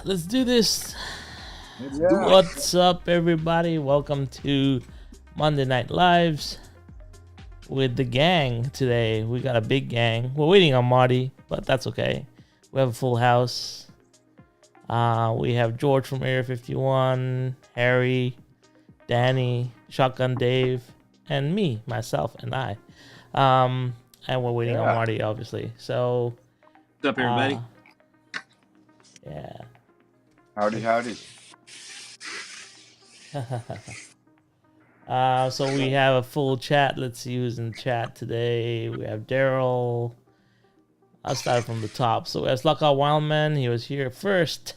Let's do this. Yeah. What's up, everybody? Welcome to Monday Night Lives with the gang today. We got a big gang. We're waiting on Marty, but that's okay. We have a full house. We have George from Area 51, Harry, Danny, Shotgun Dave, and me, myself, and I. And we're waiting on Marty, obviously. So, What's up, everybody? Yeah. Howdy. So we have a full chat. Let's see who's in chat today. We have Daryl. I'll start from the top. So we have Slockout Wildman. He was here first.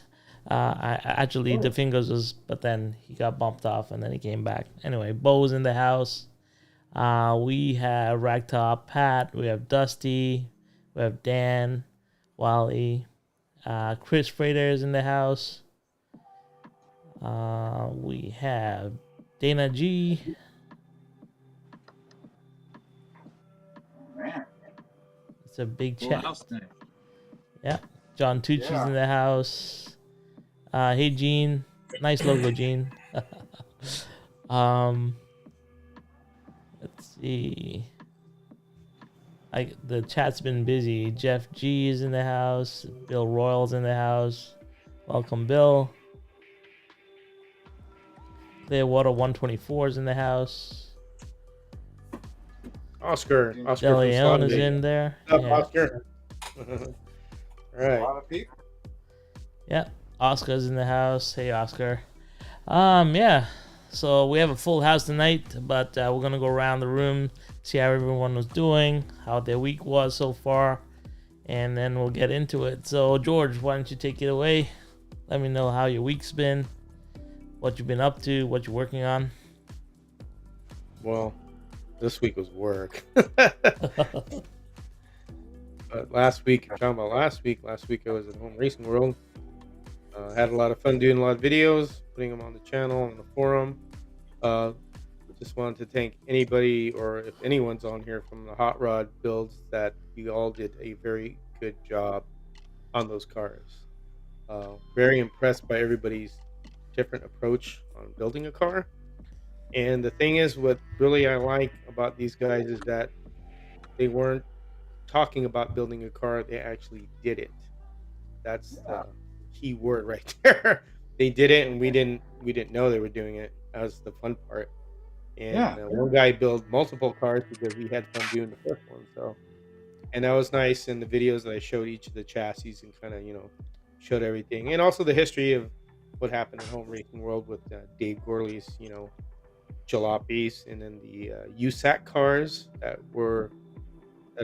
The fingers was, but then he got bumped off and then he came back. Anyway, Bo's in the house. We have Ragtop Pat. We have Dusty. We have Dan, Wally. Chris Frater is in the house. We have Dana G. Man. It's a big Full chat. house tonight. Yeah. John Tucci's in the house. Hey Gene. Nice logo, Gene. Let's see. The chat's been busy. Jeff G is in the house. Bill Royal's in the house. Welcome, Bill. Clearwater 124's in the house. Oscar De Leon is in there. What's up, Oscar? A Right. lot of people. Yeah, Oscar's in the house. Hey, Oscar. Yeah. So we have a full house tonight, but we're gonna go around the room, see how everyone was doing, how their week was so far, and then we'll get into it. So George, why don't you take it away? Let me know how your week's been, what you've been up to, what you're working on. Well, this week was work. But last week, I'm talking about last week I was at Home Racing World. Had a lot of fun doing a lot of videos, putting them on the channel, on the forum. Just wanted to thank anybody, or if anyone's on here from the hot rod builds, that you all did a very good job on those cars. Very impressed by everybody's different approach on building a car. And the thing is, what really I like about these guys is that they weren't talking about building a car, they actually did it. That's the key word right there. They did it, and we didn't know they were doing it. That was the fun part. And one guy built multiple cars because he had fun doing the first one. So, and that was nice. In the videos that I showed each of the chassis and kind of showed everything, and also the history of what happened in Home Racing World with Dave Gorley's jalopies, and then the USAC cars that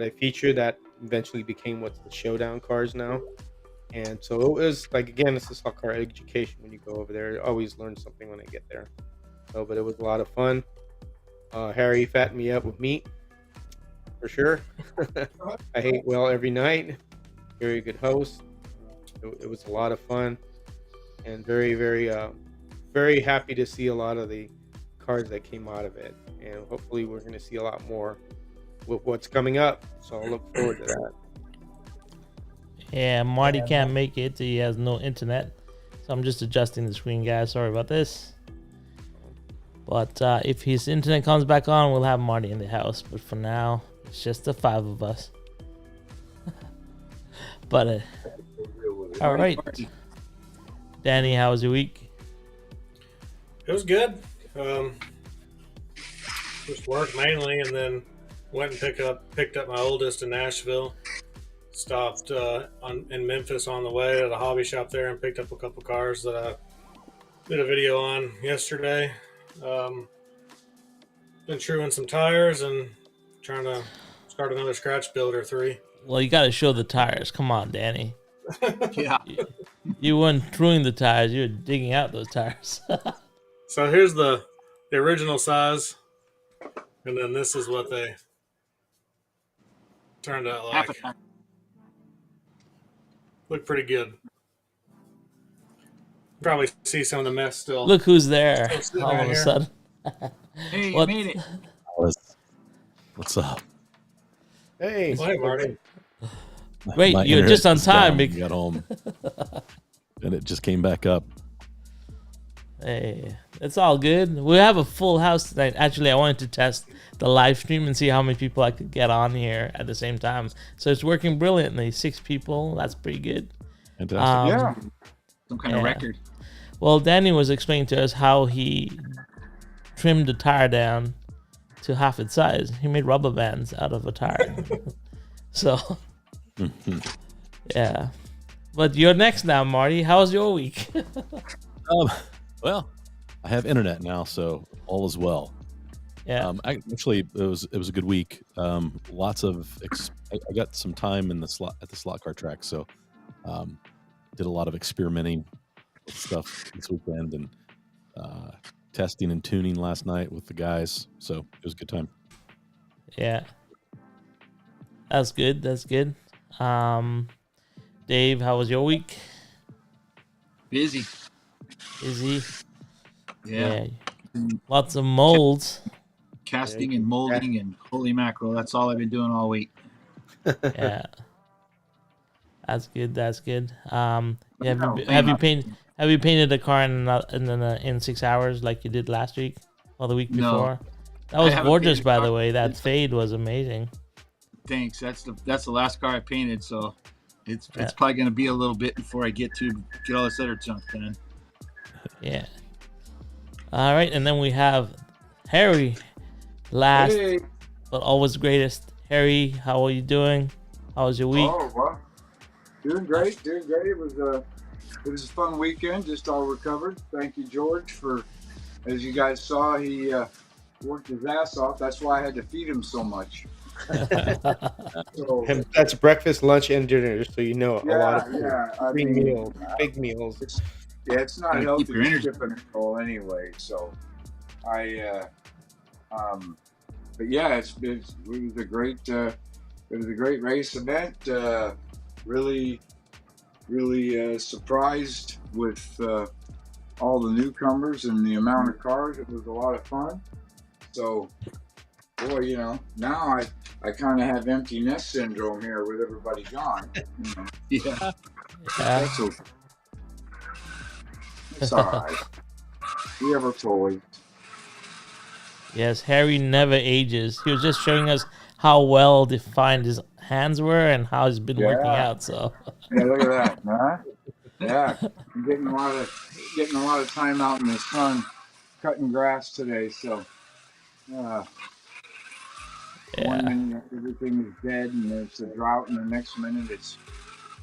I featured that eventually became what's the Showdown cars now. And so it was like, again, it's just all car education when you go over there. I always learn something when I get there. So, but it was a lot of fun. Harry fattened me up with meat, for sure. I ate well every night. Very good host. It was a lot of fun, and very, very, very happy to see a lot of the cars that came out of it. And hopefully we're going to see a lot more with what's coming up. So I'll look forward to that. Yeah, Marty can't make it. He has no internet. So I'm just adjusting the screen, guys. Sorry about this. But if his internet comes back on, we'll have Marty in the house. But for now, it's just the 5 of us. But, all right. Danny, how was your week? It was good. Just worked mainly, and then went and picked up my oldest in Nashville. Stopped in Memphis on the way at a hobby shop there and picked up a couple cars that I did a video on yesterday. Been truing some tires and trying to start another scratch build or 3. Well, you got to show the tires. Come on, Danny. Yeah. You weren't truing the tires. You were digging out those tires. So here's the original size, and then this is what they turned out like. Look pretty good. Probably see some of the mess still. Look who's there Still all right of a here. sudden. Hey, What? you made it. What's up? Hey, Well, hey, Marty. Wait, My you're internet just on was time. down. Got home. and it just came back up. Hey, it's all good. We have a full house tonight. Actually, I wanted to test the live stream and see how many people I could get on here at the same time. So it's working brilliantly. 6 people. That's pretty good. Fantastic. Yeah. Some kind of record. Well, Danny was explaining to us how he trimmed the tire down to half its size. He made rubber bands out of a tire. So, yeah. But you're next now, Marty. How's your week? Well, I have internet now, so all is well. Yeah. Actually, it was a good week. Lots of I got some time in the slot car track, so did a lot of experimenting with stuff this weekend and testing and tuning last night with the guys. So it was a good time. Yeah. That's good. That's good. Dave, how was your week? Busy. Busy? Yeah. Lots of molds. Casting and molding and holy mackerel. That's all I've been doing all week. Yeah. That's good. That's good. Have you painted the car in 6 hours like you did last week or the week before? That was gorgeous, by the way. That fade was amazing. Thanks. That's the last car I painted, so it's probably gonna be a little bit before I get all this other junk done. Yeah. All right, and then we have Harry, last but always greatest. Harry, how are you doing? How was your week? Oh, well, doing great. It was a fun weekend. Just all recovered. Thank you, George, for, as you guys saw, he worked his ass off. That's why I had to feed him so much. So, And that's breakfast, lunch, and dinner, so you know a lot of food. I Big mean, meals, big meals. It's not Gotta healthy keep your to energy. skip an goal anyway. So, but yeah, it was a great race event. Really surprised with all the newcomers and the amount of cars. It was a lot of fun. So, boy, now I kind of have empty nest syndrome here with everybody gone. Yeah. That's okay. It's all right. We have our toys. Yes, Harry never ages. He was just showing us how well defined his hands were and how he's been working out. So Yeah, look at that, huh? Yeah, I'm getting a lot of time out in the sun, cutting grass today. So, one minute everything is dead and there's a drought, and the next minute it's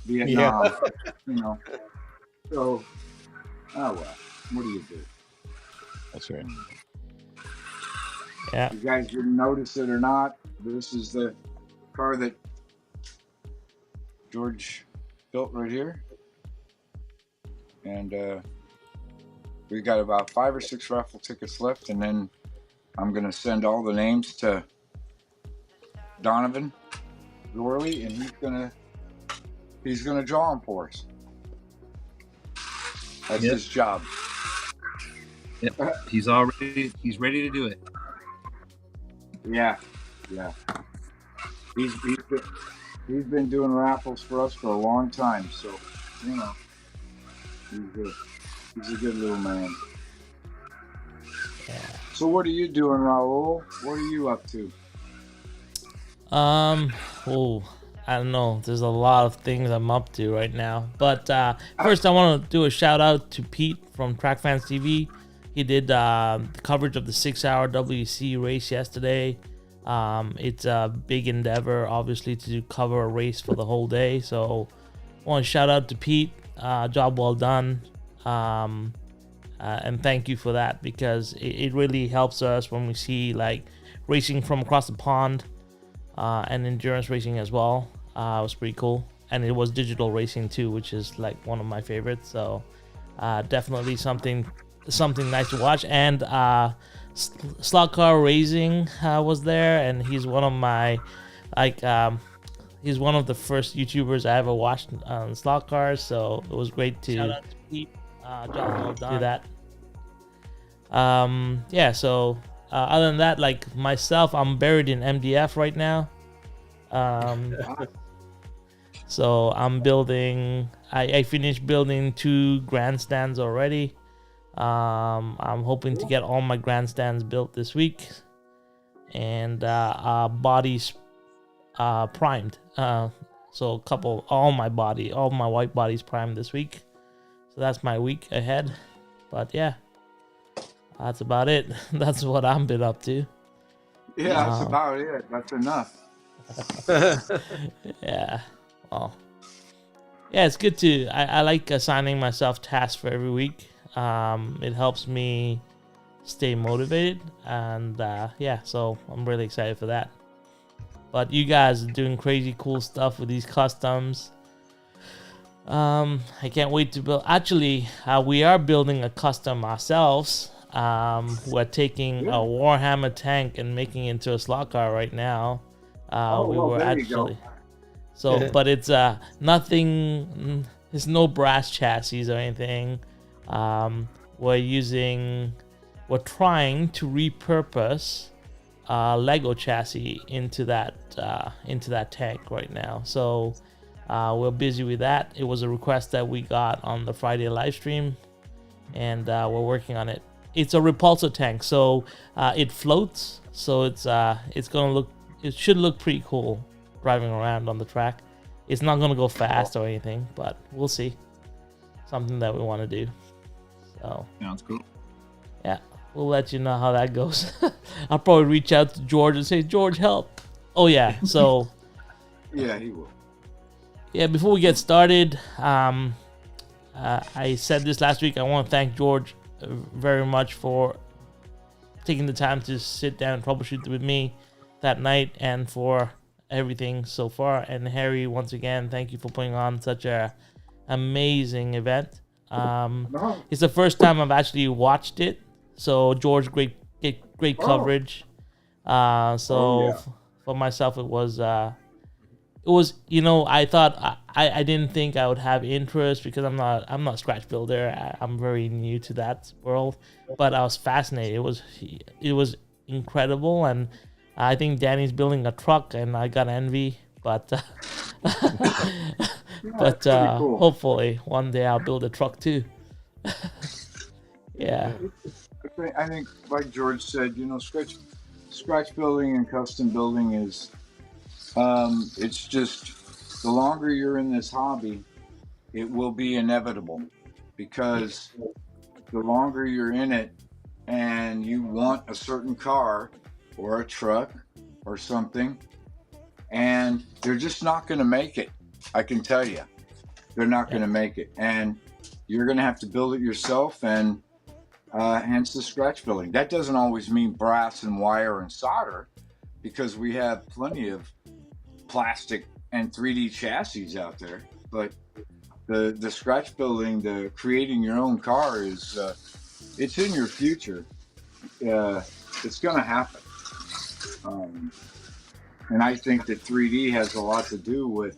Vietnam. So, oh well, what do you do? That's right. yeah, You guys didn't notice it or not, this is the car that George built right here. And we got about 5 or 6 raffle tickets left, and then I'm gonna send all the names to Donovan Gorley, and he's gonna draw them for us. That's his job. Yep. He's ready to do it. Yeah. He's been doing raffles for us for a long time, so he's a good little man. yeah. So what are you doing, Raul? What are you up to? I don't know. There's a lot of things I'm up to right now. But first, I want to do a shout out to Pete from Track Fans TV. He did the coverage of the 6-hour WC race yesterday. It's a big endeavor, obviously, to cover a race for the whole day. So I want to shout out to Pete. Job well done. And thank you for that, because it really helps us when we see like racing from across the pond and endurance racing as well. It was pretty cool. And it was digital racing too, which is like one of my favorites. So definitely something nice to watch. And Slot Car Racing was there, and he's one of my he's one of the first YouTubers I ever watched on slot cars. So it was great to shout out to Pete. Job well done. Do that. So other than that, like myself, I'm buried in MDF right now. So I'm building. I finished building 2 grandstands already. I'm hoping to get all my grandstands built this week, and bodies primed. So all my white bodies primed this week. So that's my week ahead. But yeah, that's about it. That's what I've been up to. Yeah, that's about it. That's enough. Yeah. Well, yeah, it's good to. I like assigning myself tasks for every week. It helps me stay motivated, and yeah, so I'm really excited for that. But you guys are doing crazy cool stuff with these customs. I can't wait to build. Actually, we are building a custom ourselves. We're taking a Warhammer tank and making it into a slot car right now. There you go. So, but it's nothing. There's no brass chassis or anything. We're trying to repurpose Lego chassis into that tank right now. So we're busy with that. It was a request that we got on the Friday live stream, and we're working on it. It's a repulsor tank, so it floats. So it should look pretty cool driving around on the track. It's not gonna go fast or anything, but we'll see. Something that we want to do. So Sounds cool. yeah, we'll let you know how that goes. I'll probably reach out to George and say, George, help. Oh yeah, so Yeah, he will. yeah, before we get started, I said this last week. I want to thank George very much for taking the time to sit down and troubleshoot with me that night, and for everything so far. And Harry, once again, thank you for putting on such a amazing event. It's the first time I've actually watched it. So George, great coverage. For myself, it was I thought I didn't think I would have interest because I'm not a scratch builder. I'm very new to that world, but I was fascinated. It was incredible, and I think Danny's building a truck, and I got envy, but cool. Hopefully one day I'll build a truck too. Yeah. I think, like George said, scratch building and custom building is, it's just the longer you're in this hobby, it will be inevitable, because the longer you're in it and you want a certain car or a truck or something, and they're just not going to make it. I can tell you, they're not going to make it, and you're going to have to build it yourself, and hence the scratch building. That doesn't always mean brass and wire and solder, because we have plenty of plastic and 3D chassis out there. But the scratch building, the creating your own car is it's in your future. It's going to happen. And I think that 3D has a lot to do with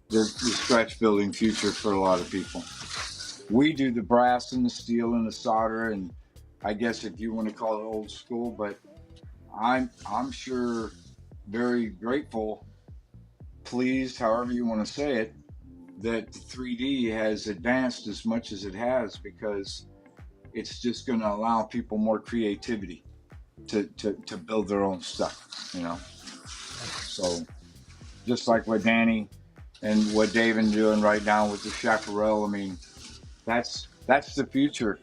the scratch building future for a lot of people. We do the brass and the steel and the solder, and I guess if you want to call it old school, but I'm sure very grateful, pleased, however you want to say it, that the 3D has advanced as much as it has, because it's just going to allow people more creativity to build their own stuff, So just like what Danny and what David's doing right now with the Chaparral, I mean, that's the future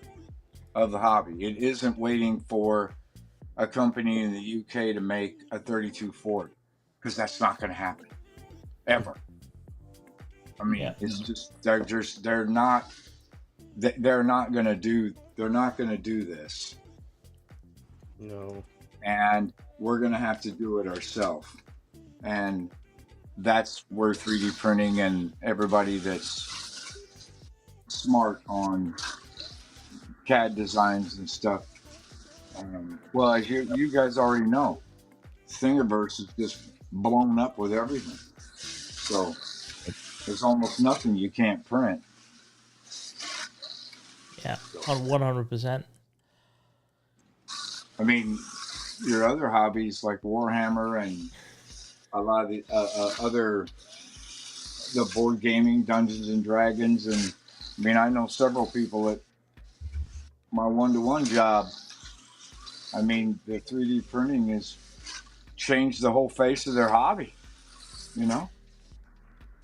of the hobby. It isn't waiting for a company in the UK to make a 32 Ford, because that's not going to happen ever. I mean, it's just they're not going to do this. No. And we're going to have to do it ourselves. And that's where 3D printing and everybody that's smart on CAD designs and stuff. Well, as you guys already know, Thingiverse is just blown up with everything. So there's almost nothing you can't print. Yeah, on 100%. I mean, your other hobbies like Warhammer and a lot of the other the board gaming, Dungeons and Dragons, and I mean, I know several people at my one-to-one job. I mean, the 3D printing has changed the whole face of their hobby. You know?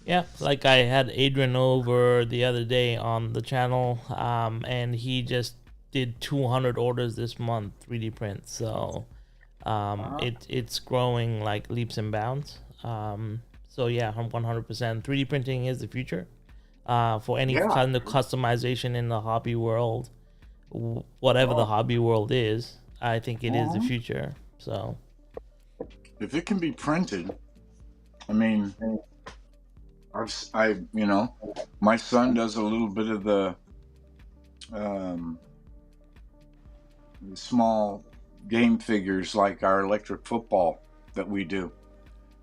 Yeah, like I had Adrian over the other day on the channel, and he just did 200 orders this month, 3D print. So it's growing like leaps and bounds. So yeah, 100%. 3D printing is the future. For any kind of customization in the hobby world, whatever the hobby world is, I think it is the future. So if it can be printed, I mean, you know, my son does a little bit of the small game figures like our electric football that we do.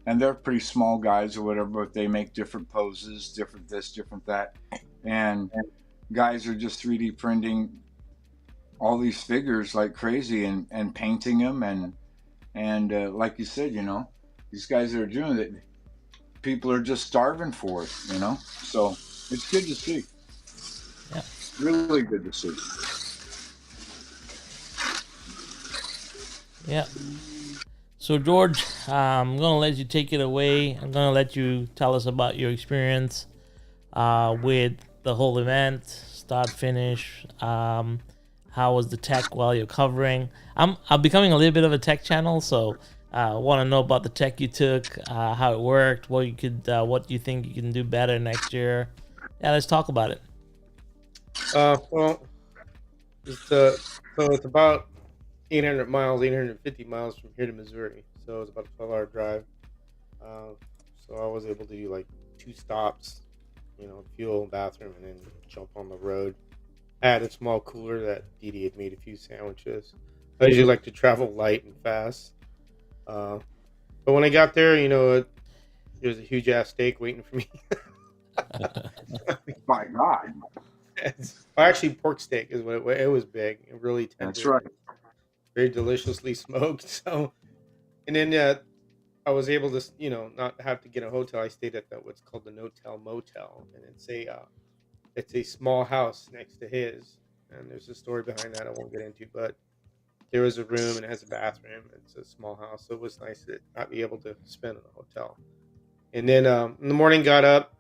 And they're pretty small guys or whatever, but they make different poses, different this, different that. And guys are just 3D printing all these figures like crazy and painting them. And like you said, you know, these guys that are doing it, people are just starving for it, you know? So it's good to see. Yeah. Really good to see. Yeah. So George, I'm gonna let you take it away. I'm gonna let you tell us about your experience with the whole event, start finish. How was the tech while you're covering? I'm becoming a little bit of a tech channel, so want to know about the tech you took, how it worked, what you think you can do better next year. Yeah, let's talk about it. Well, so it's about 800 miles, 850 miles from here to Missouri. So it's about a 12-hour drive. So I was able to do like 2 stops, you know, fuel, bathroom, and then jump on the road. I had a small cooler that GThe had made a few sandwiches. I usually like to travel light and fast. But when I got there, you know, there was a huge ass steak waiting for me. My God. Actually, pork steak is what it was big and really tender. That's right. Very deliciously smoked. So, and then I was able to, you know, not have to get a hotel. I stayed at what's called the No-Tell Motel, and it's a small house next to his. And there's a story behind that I won't get into, but there was a room and it has a bathroom. It's a small house, so it was nice to not be able to spend in a hotel. And then in the morning, got up,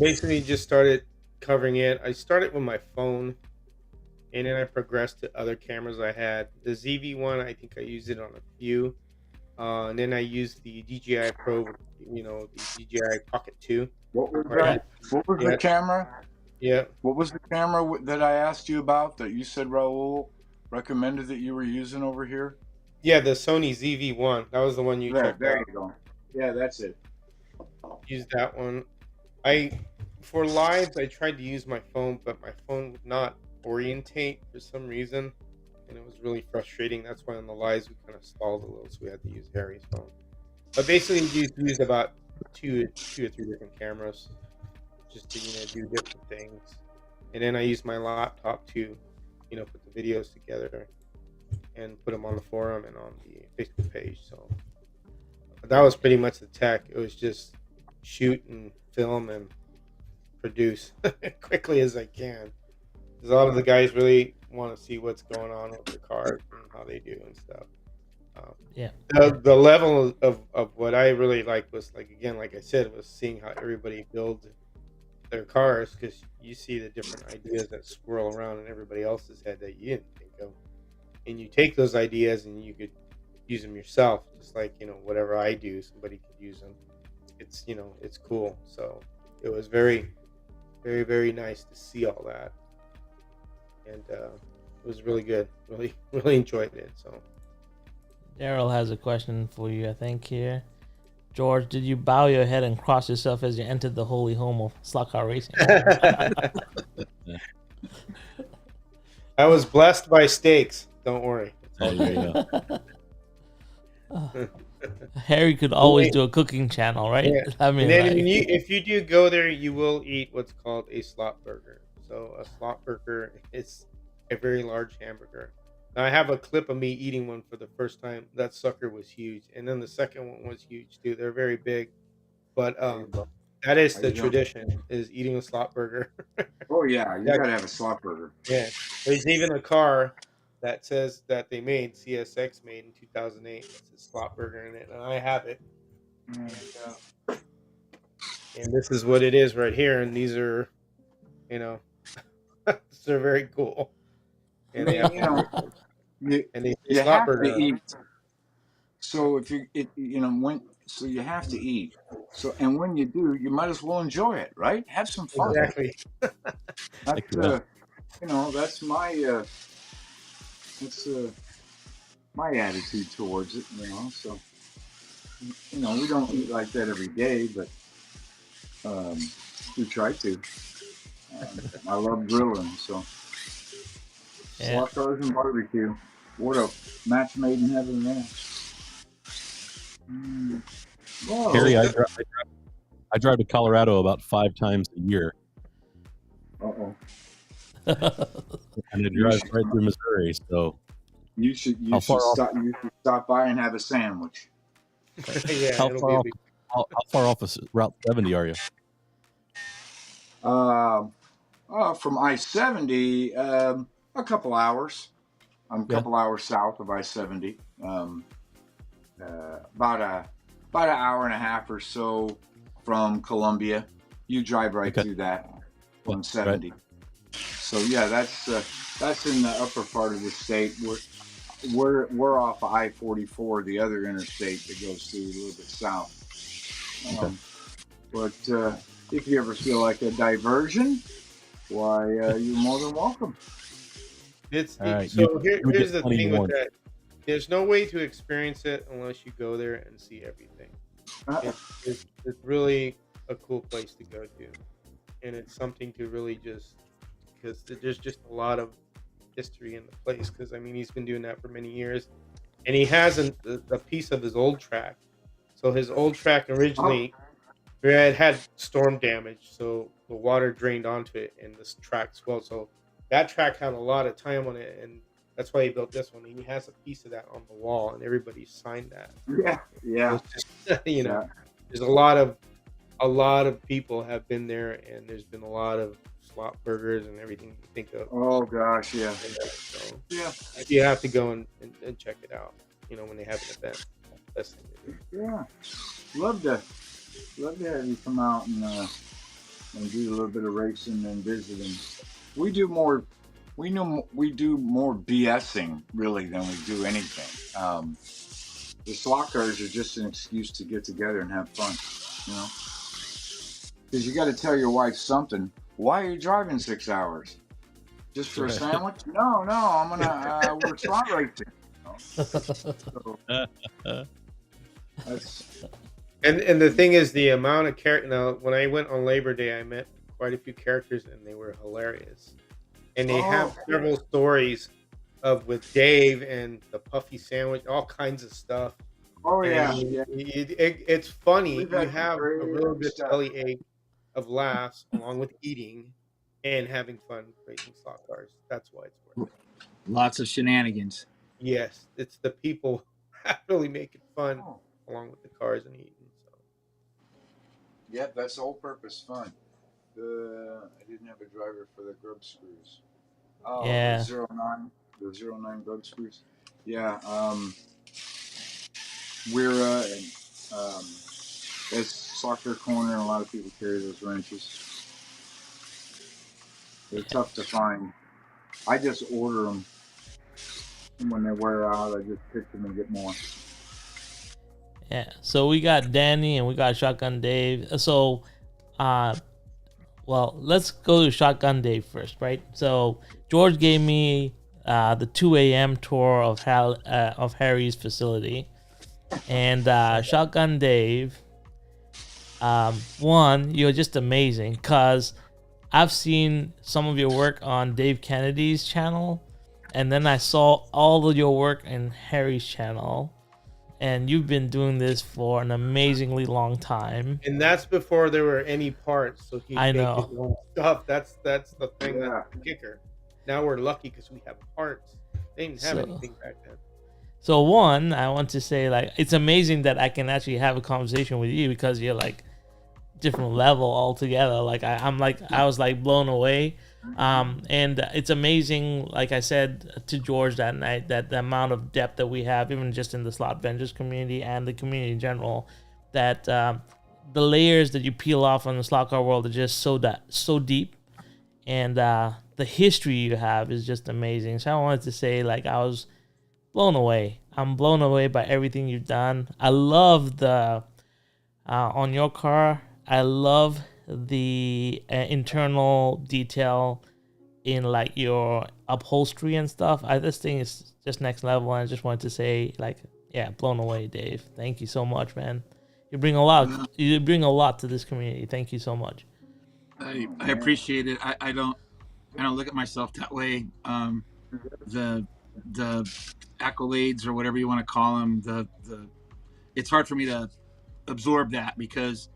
basically just started covering it. I started with my phone, and then I progressed to other cameras I had. The ZV one, I think I used it on a few. And then I used the DJI Pro, you know, the DJI Pocket 2. What was that? What was the camera? Yeah. What was the camera that I asked you about that you said Raul recommended that you were using over here? Yeah, the Sony ZV-1. That was the one you checked there out. You go. Yeah, that's it. Used that one. For lives, I tried to use my phone, but my phone would not orientate for some reason, and it was really frustrating. That's why on the lives we kind of stalled a little, so we had to use Harry's phone. But basically, you used about two or three different cameras just to, you know, do different things. And then I used my laptop to, you know, put the videos together and put them on the forum and on the Facebook page. So that was pretty much the tech. It was just shoot and film and produce quickly as I can. Because a lot of the guys really want to see what's going on with their cars and how they do and stuff. Yeah. The level of what I really liked was, like, again, like I said, was seeing how everybody builds their cars, because you see the different ideas that swirl around in everybody else's head that you didn't think of, and you take those ideas and you could use them yourself, just like, you know, whatever I do, somebody could use them. It's, you know, it's cool. So it was very, very, very nice to see all that, and it was really good. Really, really enjoyed it. So Daryl has a question for you, I think, here. George, did you bow your head and cross yourself as you entered the holy home of slot car racing? I was blessed by steaks. Don't worry. Oh, yeah. Harry could always do a cooking channel, right? Yeah. I mean, And then like, if you do go there, you will eat what's called a slot burger. So a slot burger is a very large hamburger. Now, I have a clip of me eating one for the first time. That sucker was huge, and then the second one was huge too. They're very big, but That is How the you doing? tradition, is eating a slot burger. Oh yeah, you Yeah, gotta have a slot burger. yeah. There's even a car that says that they made CSX made in 2008 that says slot burger in it, and I have it. And this is what it is right here. And these are, you know, they're very cool. And they have You know, you and they say you slot have to burger on 'em. eat. So if you know when, so you have to eat. So and when you do, you might as well enjoy it, right? Have some fun. Exactly. Heck That's yeah. you know, that's my attitude towards it. You know, so you know, we don't eat like that every day, but um, we try to. I love grilling, so Yeah. slot cars and barbecue. What a match made in heaven there. Whoa. Harry, I drive to Colorado about 5 times a year, Uh-oh. and I drive right through Missouri. So You should how far off? you should stop by and have a sandwich. Yeah, How it'll far be a off? big. How far off of Route 70 are you? From I-70, a couple hours. I'm a Yeah. couple hours south of I-70. About an hour and a half or so from Columbia. You drive right Okay. through that on Right. 70. So yeah, that's in the upper part of the state. We're off of I-44, the other interstate that goes through a little bit south. But if you ever feel like a diversion, why, you're more than welcome. All right. So You would here's get the plenty thing more. with that. There's no way to experience it unless you go there and see everything. It's really a cool place to go to, and it's something to really just, because there's just a lot of history in the place. Because I mean, he's been doing that for many years, and he has a piece of his old track. So his old track originally had storm damage, so the water drained onto it, and this track swelled. So that track had a lot of time on it, and that's why he built this one. He has a piece of that on the wall, and everybody signed that. Yeah. It's just, you know, there's a lot of people have been there, and there's been a lot of slot burgers and everything you think of. Oh gosh, yeah. So Yeah. you have to go and check it out. You know, when they have an event, that's the best thing to do. Yeah. Love to have you come out and do a little bit of racing and visiting. We do more BSing really than we do anything. The slot cars are just an excuse to get together and have fun, you know. Because you got to tell your wife something. Why are you driving 6 hours? Just for a sandwich? No, I'm gonna we're slot racing. So, that's And the thing is, the amount of character. Now, when I went on Labor Day, I met quite a few characters, and they were hilarious. And they have several stories with Dave and the puffy sandwich, all kinds of stuff. Oh yeah, And it's funny. We've You had have a great real good stuff. belly ache of laughs, along with eating and having fun racing slot cars. That's why it's worth it. Lots of shenanigans. Yes, it's the people that really make it fun, along with the cars and eating. So. Yep, that's the whole purpose. Fun. I didn't have a driver for the grub screws. Oh, Yeah. the 09 grub screws. Yeah. We're it's soccer corner, and a lot of people carry those wrenches. They're tough to find. I just order them, and when they wear out, I just pick them and get more. Yeah. So we got Danny and we got Shotgun Dave. So, well, let's go to Shotgun Dave first, right? So George gave me the 2 a.m. tour of Harry's facility, and Shotgun Dave. One, you're just amazing, because I've seen some of your work on Dave Kennedy's channel, and then I saw all of your work in Harry's channel, and you've been doing this for an amazingly long time. And that's before there were any parts, so he I made know. his own stuff. That's the thing. Yeah. That's the kicker. Now we're lucky because we have parts. They didn't have So- anything back then. So one, I want to say, like, it's amazing that I can actually have a conversation with you, because you're like different level altogether. Like I was like blown away. And it's amazing, like I said to George that night, that the amount of depth that we have, even just in the slot vendors community and the community in general, that the layers that you peel off on the slot car world are just so deep, and the history you have is just amazing. So I wanted to say, like, I was blown away. I'm blown away by everything you've done. I love the on your car. I love the internal detail in like your upholstery and stuff. This thing is just next level, and I just wanted to say, like, yeah, blown away, Dave. Thank you so much, man. You bring a lot. You bring a lot to this community. Thank you so much. I appreciate it. I don't look at myself that way. The accolades or whatever you want to call them, it's hard for me to absorb that because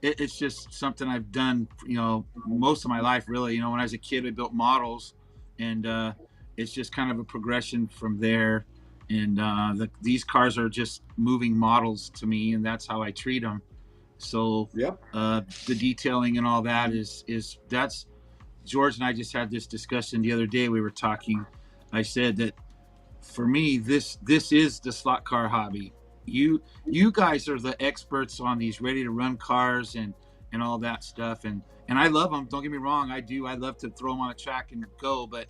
it's just something I've done, most of my life, really. When I was a kid, I built models, and it's just kind of a progression from there. And these cars are just moving models to me, and that's how I treat them. So Yep. The detailing and all that that's George and I just had this discussion the other day. We were talking. I said that for me, this is the slot car hobby. You guys are the experts on these ready to run cars and all that stuff, and I love them. Don't get me wrong, I do. I love to throw them on a track and go, but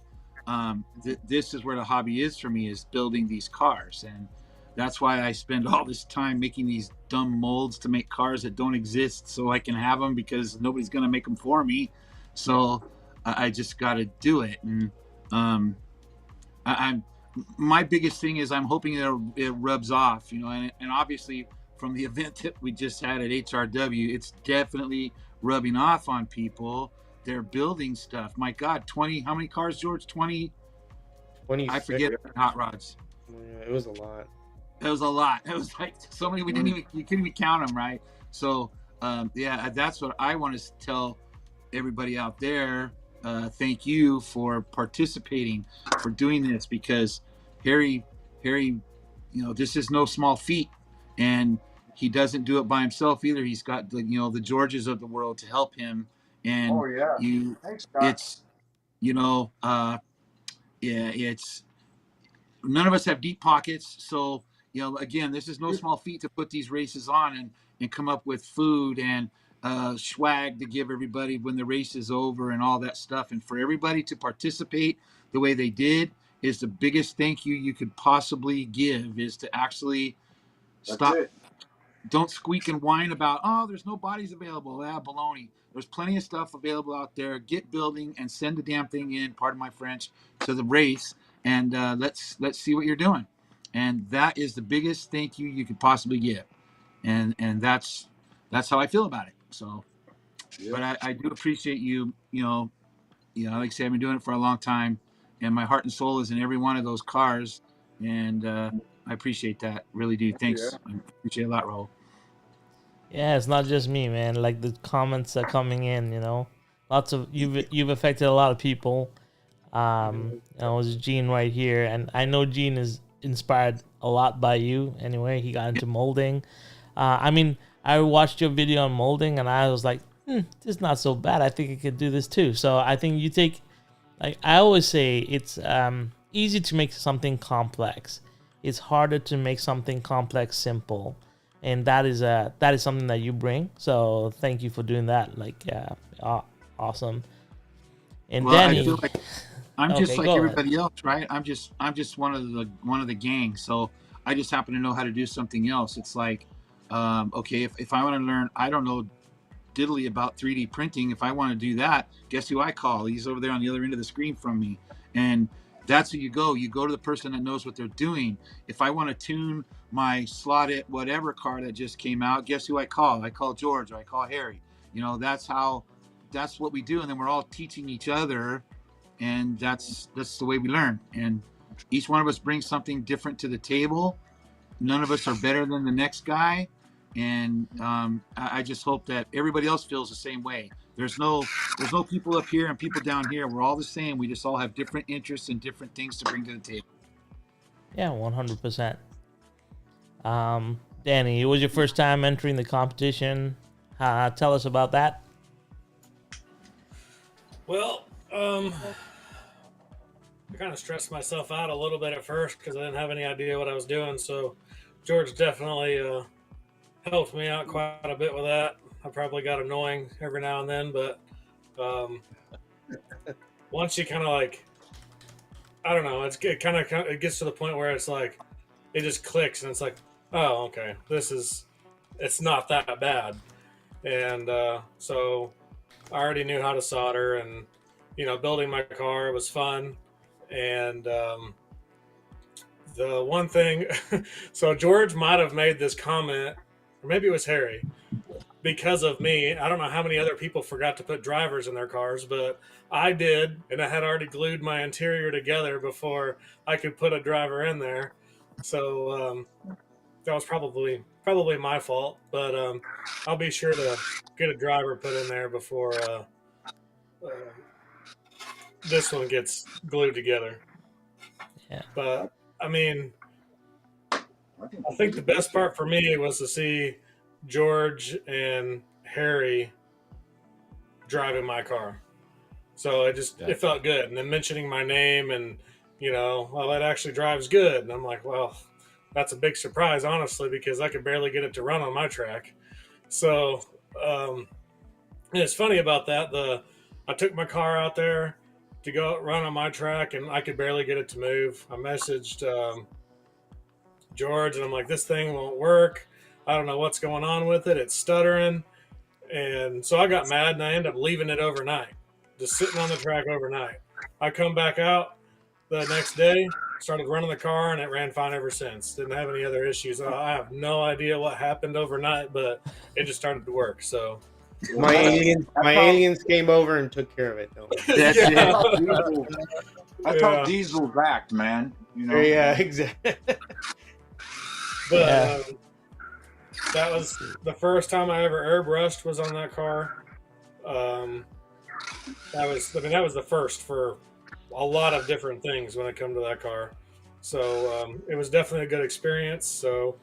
this is where the hobby is for me, is building these cars, and that's why I spend all this time making these dumb molds to make cars that don't exist, so I can have them, because nobody's gonna make them for me. So I just got to do it, and my biggest thing is I'm hoping that it rubs off, and obviously from the event that we just had at HRW, it's definitely rubbing off on people. They're building stuff. My God, 20, how many cars, George? 20? 26. I forget hot rods. Yeah, it was a lot. It was a lot. It was like so many, you couldn't even count them, right? So, yeah, that's what I want to tell everybody out there. Thank you for participating, for doing this, because Harry, this is no small feat, and he doesn't do it by himself either. He's got the Georges of the world to help him, and Thanks, Scott. it's it's none of us have deep pockets, so again, this is no small feat to put these races on and come up with food and swag to give everybody when the race is over and all that stuff. And for everybody to participate the way they did is the biggest thank you could possibly give, is to actually stop. Don't squeak and whine about, there's no bodies available. Baloney. There's plenty of stuff available out there. Get building and send the damn thing in, pardon my French, to the race, and let's see what you're doing. And that is the biggest thank you could possibly give. And that's how I feel about it. So, but I do appreciate you, like I say, I've been doing it for a long time, and my heart and soul is in every one of those cars. And I appreciate that. Really do. Thanks. I appreciate it a lot, Raul. Yeah, it's not just me, man. Like, the comments are coming in, lots of you've affected a lot of people. It's Gene right here, and I know Gene is inspired a lot by you. Anyway, he got into molding. I watched your video on molding, and I was like, this is not so bad. I think I could do this too. So I think you take, like I always say, it's easy to make something complex. It's harder to make something complex simple, and that is something that you bring. So thank you for doing that. Like, awesome. And Danny, I feel like I'm just like everybody else, right? I'm just one of the gang. So I just happen to know how to do something else. It's like, okay, if I want to learn, I don't know diddly about 3D printing. If I want to do that, guess who I call? He's over there on the other end of the screen from me. And that's who you go. You go to the person that knows what they're doing. If I want to tune my slotted whatever car that just came out, guess who I call? I call George, or I call Harry. That's what we do. And then we're all teaching each other, and that's the way we learn. And each one of us brings something different to the table. None of us are better than the next guy. And I just hope that everybody else feels the same way. There's no people up here and people down here. We're all the same. We just all have different interests and different things to bring to the table. Yeah, 100%. Danny, it was your first time entering the competition. Tell us about that. Well, I kind of stressed myself out a little bit at first because I didn't have any idea what I was doing. So George definitely helped me out quite a bit with that. I probably got annoying every now and then, but once you kind of like, I don't know, it gets to the point where it's like it just clicks and it's like, oh, okay, it's not that bad. And so I already knew how to solder, and building my car was fun. And the one thing, so George might have made this comment, or maybe it was Harry, because of me. I don't know how many other people forgot to put drivers in their cars, but I did, and I had already glued my interior together before I could put a driver in there. So that was probably my fault, but I'll be sure to get a driver put in there before this one gets glued together. Yeah. But I mean, I think the best part for me was to see George and Harry driving my car. So it felt good. And then mentioning my name and, well, that actually drives good. And I'm like, well, that's a big surprise, honestly, because I could barely get it to run on my track. So and it's funny about that. I took my car out there to go run on my track, and I could barely get it to move. I messaged George, and I'm like, this thing won't work. I don't know what's going on with it. It's stuttering. And so I got mad, and I ended up leaving it overnight, just sitting on the track overnight. I come back out the next day, started running the car, and it ran fine ever since. Didn't have any other issues. I have no idea what happened overnight, but it just started to work. So my aliens came over and took care of it. No. That's it. I thought Diesel backed, man. Yeah, exactly. But that was the first time I ever airbrushed was on that car. That was the first for a lot of different things when it come to that car. So it was definitely a good experience. So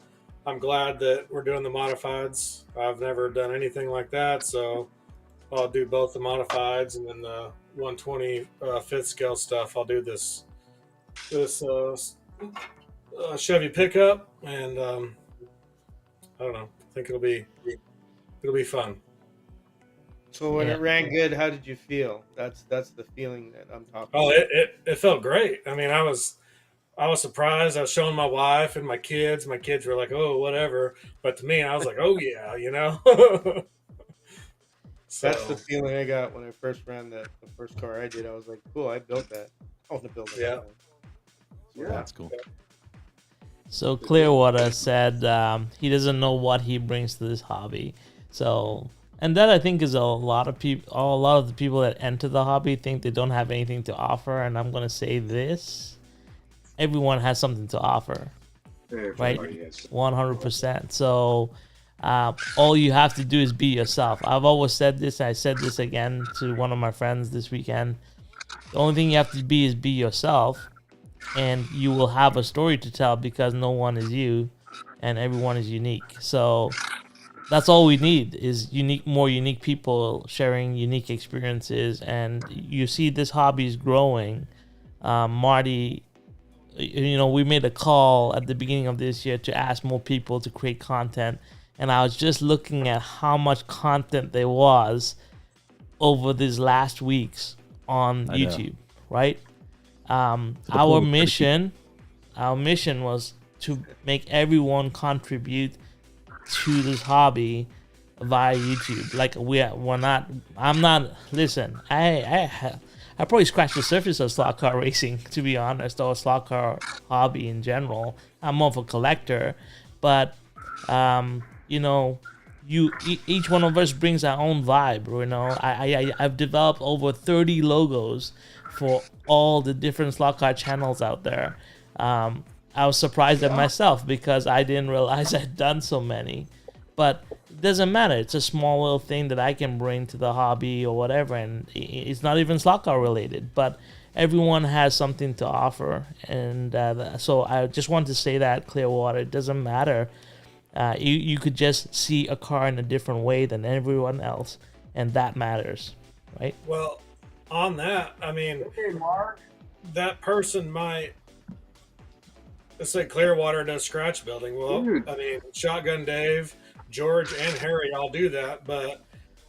I'm glad that we're doing the modifieds. I've never done anything like that, so I'll do both the modifieds and then the 125th scale stuff. I'll do this Chevy pickup, and I don't know. I think it'll be fun. So when it ran good, how did you feel? That's the feeling that I'm talking about. Oh, it felt great. I mean, I was surprised. I was showing my wife and my kids. My kids were like, "Oh, whatever," but to me, I was like, "Oh yeah," So, that's the feeling I got when I first ran the first car I did. I was like, "Cool, I built that. I want to build that." Yeah, that's cool. So Clearwater said he doesn't know what he brings to this hobby. So, and that I think is a lot of people. A lot of the people that enter the hobby think they don't have anything to offer. And I'm gonna say this: everyone has something to offer, right? 100%. So, all you have to do is be yourself. I've always said this. I said this again to one of my friends this weekend. The only thing you have to be is be yourself. And you will have a story to tell because no one is you and everyone is unique. So that's all we need is more unique people sharing unique experiences. And you see this hobby is growing. Marty, we made a call at the beginning of this year to ask more people to create content. And I was just looking at how much content there was over these last weeks on YouTube, right? Our mission was to make everyone contribute to this hobby via YouTube. Like listen, I probably scratched the surface of slot car racing, to be honest, or slot car hobby in general. I'm more of a collector, but each one of us brings our own vibe. I've developed over 30 logos for all the different slot car channels out there. I was surprised at myself because I didn't realize I'd done so many. But it doesn't matter. It's a small little thing that I can bring to the hobby or whatever, and it's not even slot car related. But everyone has something to offer, and so I just want to say that, Clearwater. It doesn't matter You could just see a car in a different way than everyone else, and that matters, right? Well, on that, I mean, Okay, Mark. that person might, let's say Clearwater does scratch building. Well, Dude. I mean, Shotgun Dave, George, and Harry all do that, but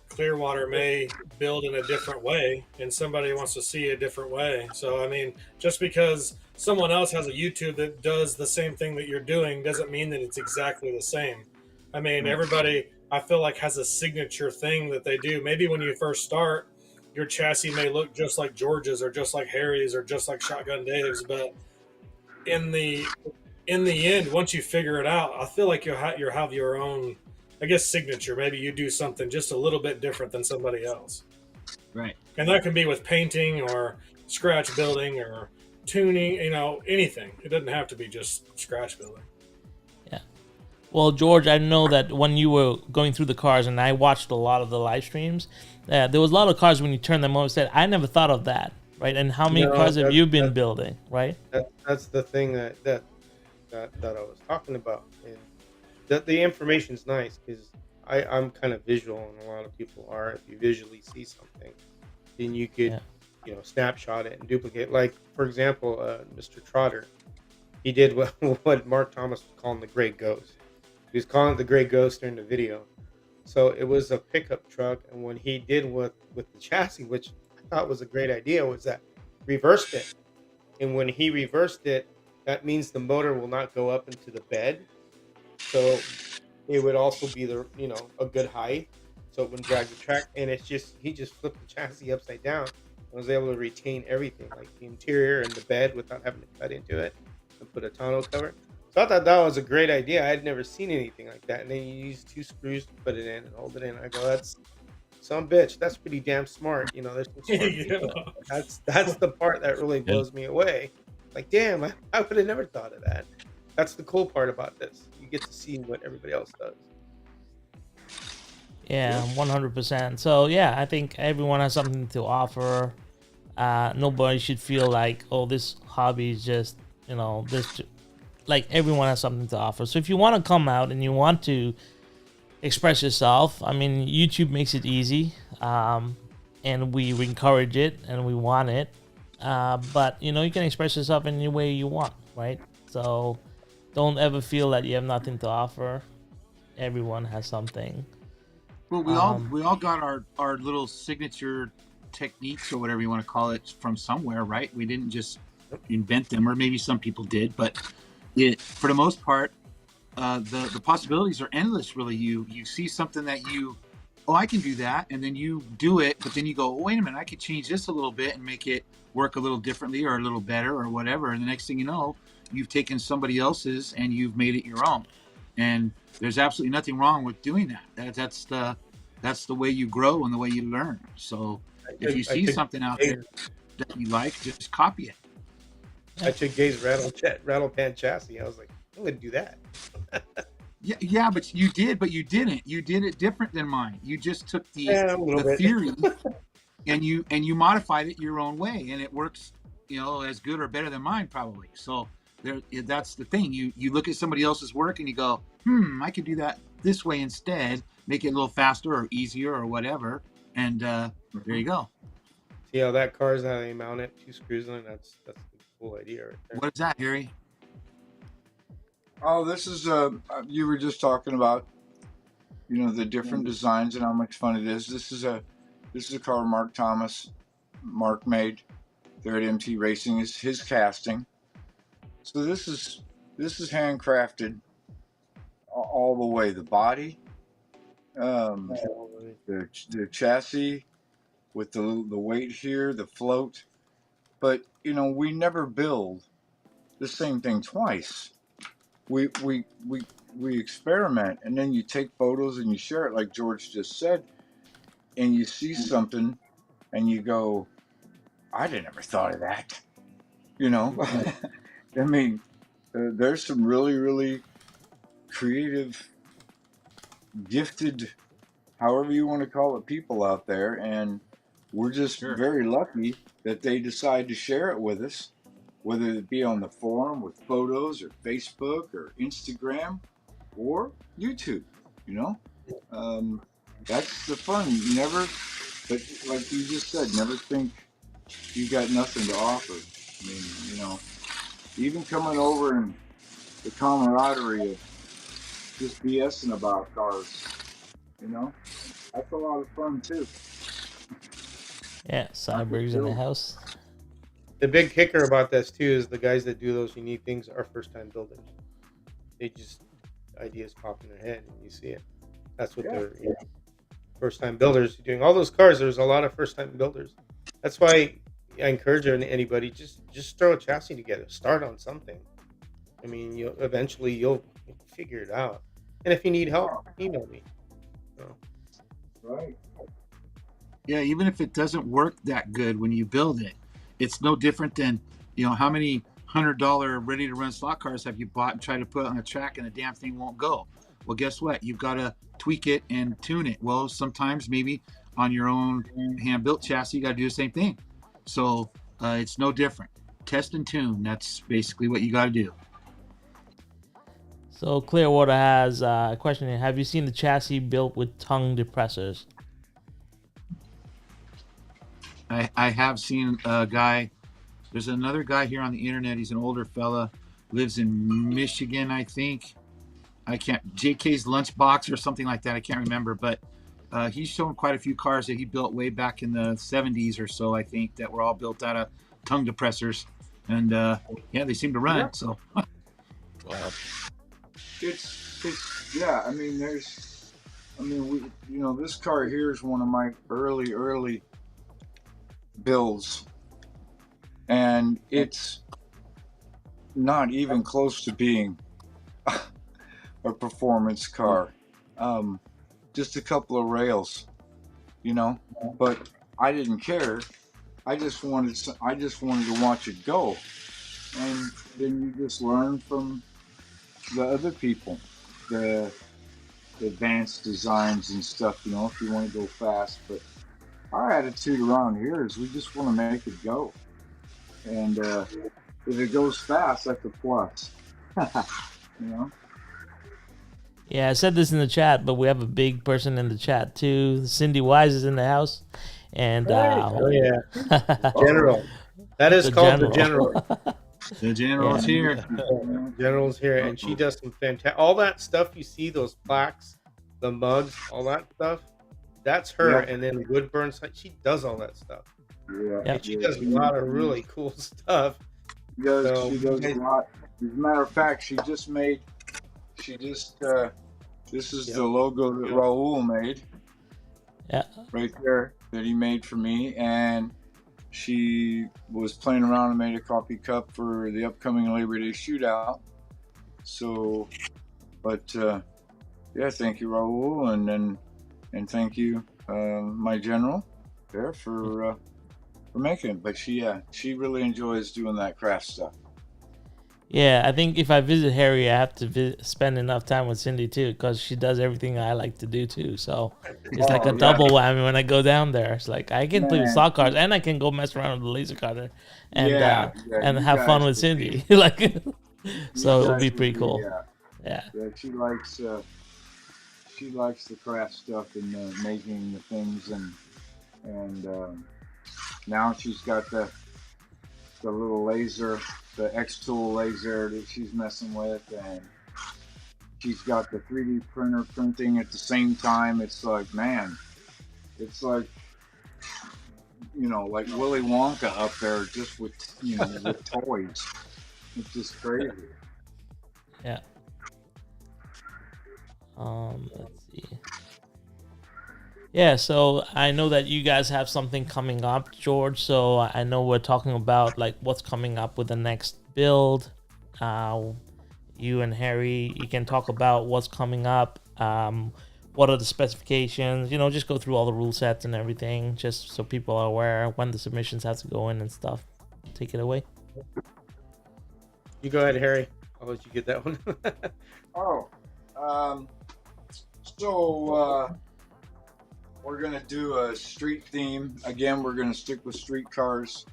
Clearwater may build in a different way, and somebody wants to see a different way. So, I mean, just because someone else has a YouTube that does the same thing that you're doing doesn't mean that it's exactly the same. I mean, everybody, I feel like, has a signature thing that they do. Maybe when you first start, your chassis may look just like George's or just like Harry's or just like Shotgun Dave's, but in the end, once you figure it out, I feel like you'll have your own, I guess, signature. Maybe you do something just a little bit different than somebody else. Right. And that can be with painting or scratch building or tuning, anything. It doesn't have to be just scratch building. Yeah. Well, George, I know that when you were going through the cars, and I watched a lot of the live streams, there was a lot of cars when you turn them on, said, I never thought of that, right? And how many cars have you been building, right? That's the thing that I was talking about. And the information's nice because I'm kind of visual, and a lot of people are. If you visually see something, then you could, snapshot it and duplicate. Like, for example, Mr. Trotter, he did what Mark Thomas was calling the Gray Ghost. He was calling it the Gray Ghost during the video. So it was a pickup truck, and what he did with the chassis, which I thought was a great idea, was that reversed it. And when he reversed it, that means the motor will not go up into the bed. So it would also be a good height, so it wouldn't drag the track. And he just flipped the chassis upside down and was able to retain everything, like the interior and the bed, without having to cut into it and put a tonneau cover. So I thought that was a great idea. I had never seen anything like that. And then you use 2 screws to put it in and hold it in. I go, that's some bitch. That's pretty damn smart. There's some smart people. That's the part that really blows me away. Like, damn, I would have never thought of that. That's the cool part about this. You get to see what everybody else does. Yeah, 100%. So, yeah, I think everyone has something to offer. Nobody should feel like, oh, this hobby is just, like, everyone has something to offer. So if you want to come out and you want to express yourself, I mean, YouTube makes it easy, and we encourage it and we want it. But, you can express yourself in any way you want, right? So don't ever feel that you have nothing to offer. Everyone has something. Well, we all got our little signature techniques or whatever you want to call it from somewhere, right? We didn't just invent them, or maybe some people did, but for the most part, the possibilities are endless. Really, you see something that I can do that, and then you do it, but then you go, wait a minute, I could change this a little bit and make it work a little differently or a little better or whatever. And the next thing you know, you've taken somebody else's and you've made it your own. And there's absolutely nothing wrong with doing that. That's the way you grow and the way you learn. So if you see something out there that you like, just copy it. I took Gabe's rattle pan chassis. I was like, I'm gonna do that. Yeah, but you didn't. You did it different than mine. You just took the theory and you modified it your own way, and it works, as good or better than mine probably. So that's the thing. You look at somebody else's work and you go, I could do that this way instead, make it a little faster or easier or whatever, and there you go. See how that car's how they mount it, 2 screws in it. That's the cool idea right there. What is that, Harry? Oh, this is you were just talking about, the different designs and how much fun it is. This is a car Mark made there at MT Racing. Is his casting. So this is handcrafted all the way. The body, the chassis with the weight here, the float. But we never build the same thing twice. We experiment, and then you take photos and you share it, like George just said, and you see something and you go, I never thought of that. I mean, there's some really, really creative, gifted, however you want to call it, people out there, and we're just very lucky that they decide to share it with us, whether it be on the forum with photos or Facebook or Instagram. or YouTube. You know, that's the fun. You never, but like you just said, never think you got nothing to offer. I mean, you know, even coming over and the camaraderie of just BSing about cars, you know, that's a lot of fun too. Yeah, Cyberg's in the house. The big kicker about this too is the guys that do those unique things are first time builders. They just ideas pop in their head and you see it. That's what they're first time builders doing. All those cars, there's a lot of first time builders. That's why I encourage anybody just throw a chassis together. Start on something. I mean, eventually you'll figure it out. And if you need help, email me. So. Right. Yeah, even if it doesn't work that good when you build it, it's no different than, you know, how many $100 ready to run slot cars have you bought and tried to put on a track and the damn thing won't go? Well, guess what? You've got to tweak it and tune it. Well, sometimes maybe on your own hand built chassis, you got to do the same thing. So it's no different. Test and tune. That's basically what you got to do. So Clearwater has a question here. Have you seen the chassis built with tongue depressors? I have seen a guy. There's another guy here on the internet. He's an older fella, lives in Michigan, I think. I can't, JK's Lunchbox or something like that. I can't remember, but he's shown quite a few cars that he built way back in the 70s or so, I think, that were all built out of tongue depressors. And yeah, they seem to run. Yeah. So, Wow. It's yeah. I mean, this car here is one of my early builds, and it's not even close to being a performance car. Just a couple of rails, you know. But I didn't care. I just wanted to watch it go, and then you just learn from the other people, the advanced designs and stuff. You know, if you want to go fast, but our attitude around here is we just want to make it go, and if it goes fast, that's a plus. You know. Yeah, I said this in the chat, but we have a big person in the chat too. Cindy Wise is in the house, and Oh yeah, General. That is called the General. the General's here. General's here, and she does some fantastic. All that stuff you see, those plaques, the mugs, all that stuff. That's her, Yeah. and then Woodburn. She does all that stuff. Yeah. And she does a lot of really cool stuff. She does So, a lot. As a matter of fact, this is the logo that Raul made. Yeah. Right there, that he made for me, and she was playing around and made a coffee cup for the upcoming Labor Day shootout. So, but yeah, thank you, Raul, and thank you, my General, there for making it. But she really enjoys doing that craft stuff. Yeah, I think if I visit Harry, I have to spend enough time with Cindy too, because she does everything I like to do too. So it's like a double whammy when I go down there. It's like I can play with slot cars and I can go mess around with the laser cutter and and have fun with Cindy. Like, so it'll be pretty cool. Yeah. She likes the craft stuff and making the things, and now she's got the little laser, the X-Tool laser that she's messing with, and she's got the 3D printer printing at the same time. It's like, man, it's like, you know, like Willy Wonka up there just with, you know, with toys. It's just crazy. Yeah. Let's see. Yeah, so I know that you guys have something coming up, George. So I know we're talking about like what's coming up with the next build. You and Harry, you can talk about what's coming up. What are the specifications? You know, just go through all the rule sets and everything, just so people are aware when the submissions have to go in and stuff. Take it away. You go ahead, Harry. I'll let you get that one. So we're going to do a street theme. Again, we're going to stick with street cars,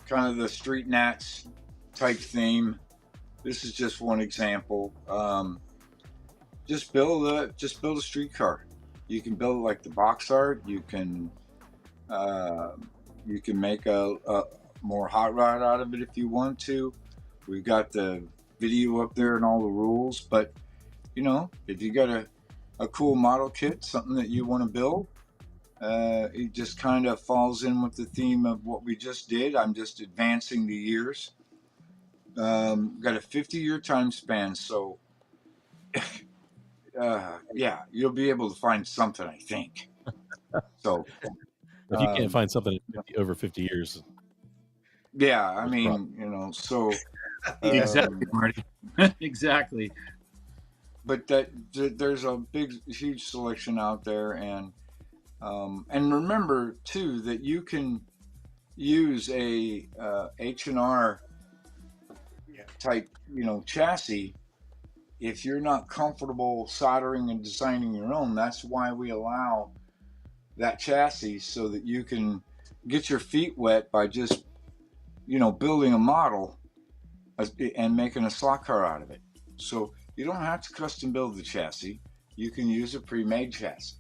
kind of the street nats type theme. This is just one example. just build a streetcar. You can build it like the box art. You can make a more hot rod out of it if you want to. We've got the video up there and all the rules. But if you got a cool model kit, something that you want to build, it just kind of falls in with the theme of what we just did. I'm just advancing the years. Got a 50-year time span, so yeah, you'll be able to find something, I think. So If you can't find something in over 50 years, yeah, I mean, so Exactly, Marty. Exactly. but there's a huge selection out there, and remember too that you can use a H&R type chassis if you're not comfortable soldering and designing your own. That's why we allow that chassis, so that you can get your feet wet by just building a model and making a slot car out of it. So you don't have to custom build the chassis. You can use a pre-made chassis.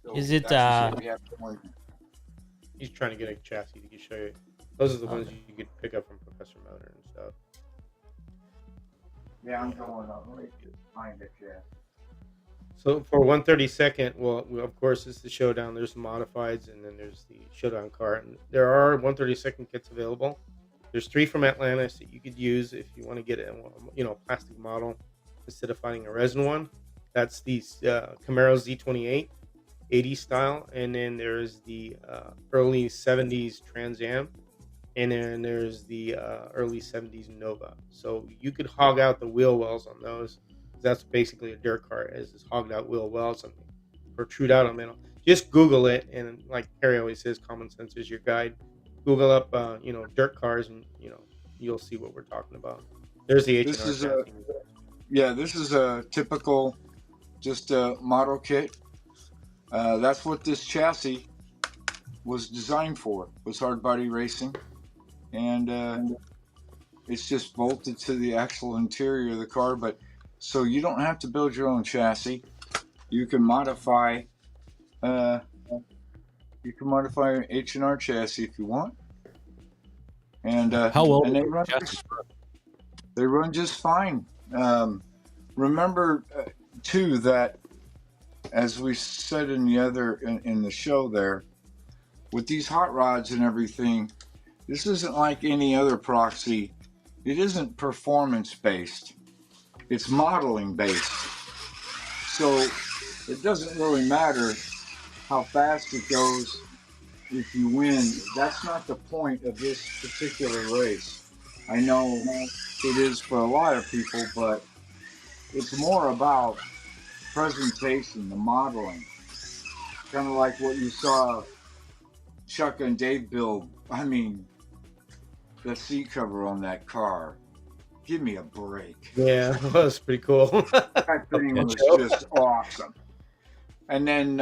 So Is it He's trying to get a chassis to show you. Those are the ones you could pick up from Professor Motor and stuff. Yeah, I'm going up. Let me find it, yeah. So for 132nd, well, of course, it's the Showdown. There's the modifieds, and then there's the Showdown car. And there are 132nd kits available. There's 3 from Atlantis that you could use if you want to get a plastic model instead of finding a resin one. That's the Camaro Z28, 80 style, and then there's the early 70s Trans Am, and then there's the early 70s Nova. So you could hog out the wheel wells on those. That's basically a dirt car, as this hogged out wheel wells and protrude out on metal. Just Google it, and like Harry always says, common sense is your guide. Google up, dirt cars, and you'll see what we're talking about. There's the H&R. This is a typical, just a model kit. That's what this chassis was designed for. Was hard body racing, and it's just bolted to the actual interior of the car. But so you don't have to build your own chassis. You can modify. You can modify an H&R chassis if you want. And how well and they run just fine. Remember too that, as we said in the show there, with these hot rods and everything, this isn't like any other proxy. It isn't performance based. It's modeling based. So it doesn't really matter how fast it goes if you win. That's not the point of this particular race. I know it is for a lot of people, but it's more about presentation, the modeling. Kind of like what you saw Chuck and Dave build. I mean, the seat cover on that car. Give me a break. Yeah, that was pretty cool. That thing was just awesome. And then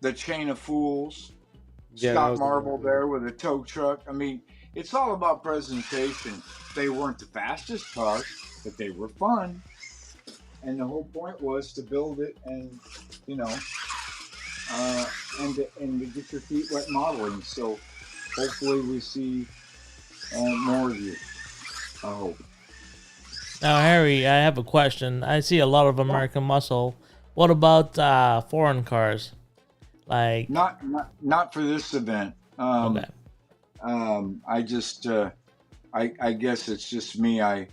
the Chain of Fools, Scott Marble there with a tow truck. I mean, it's all about presentation. They weren't the fastest cars, but they were fun. And the whole point was to build it and, and to get your feet wet modeling. So hopefully we see more of you. I hope. Now, Harry, I have a question. I see a lot of American muscle. What about foreign cars? Like not for this event. Okay. I just I guess it's just me. I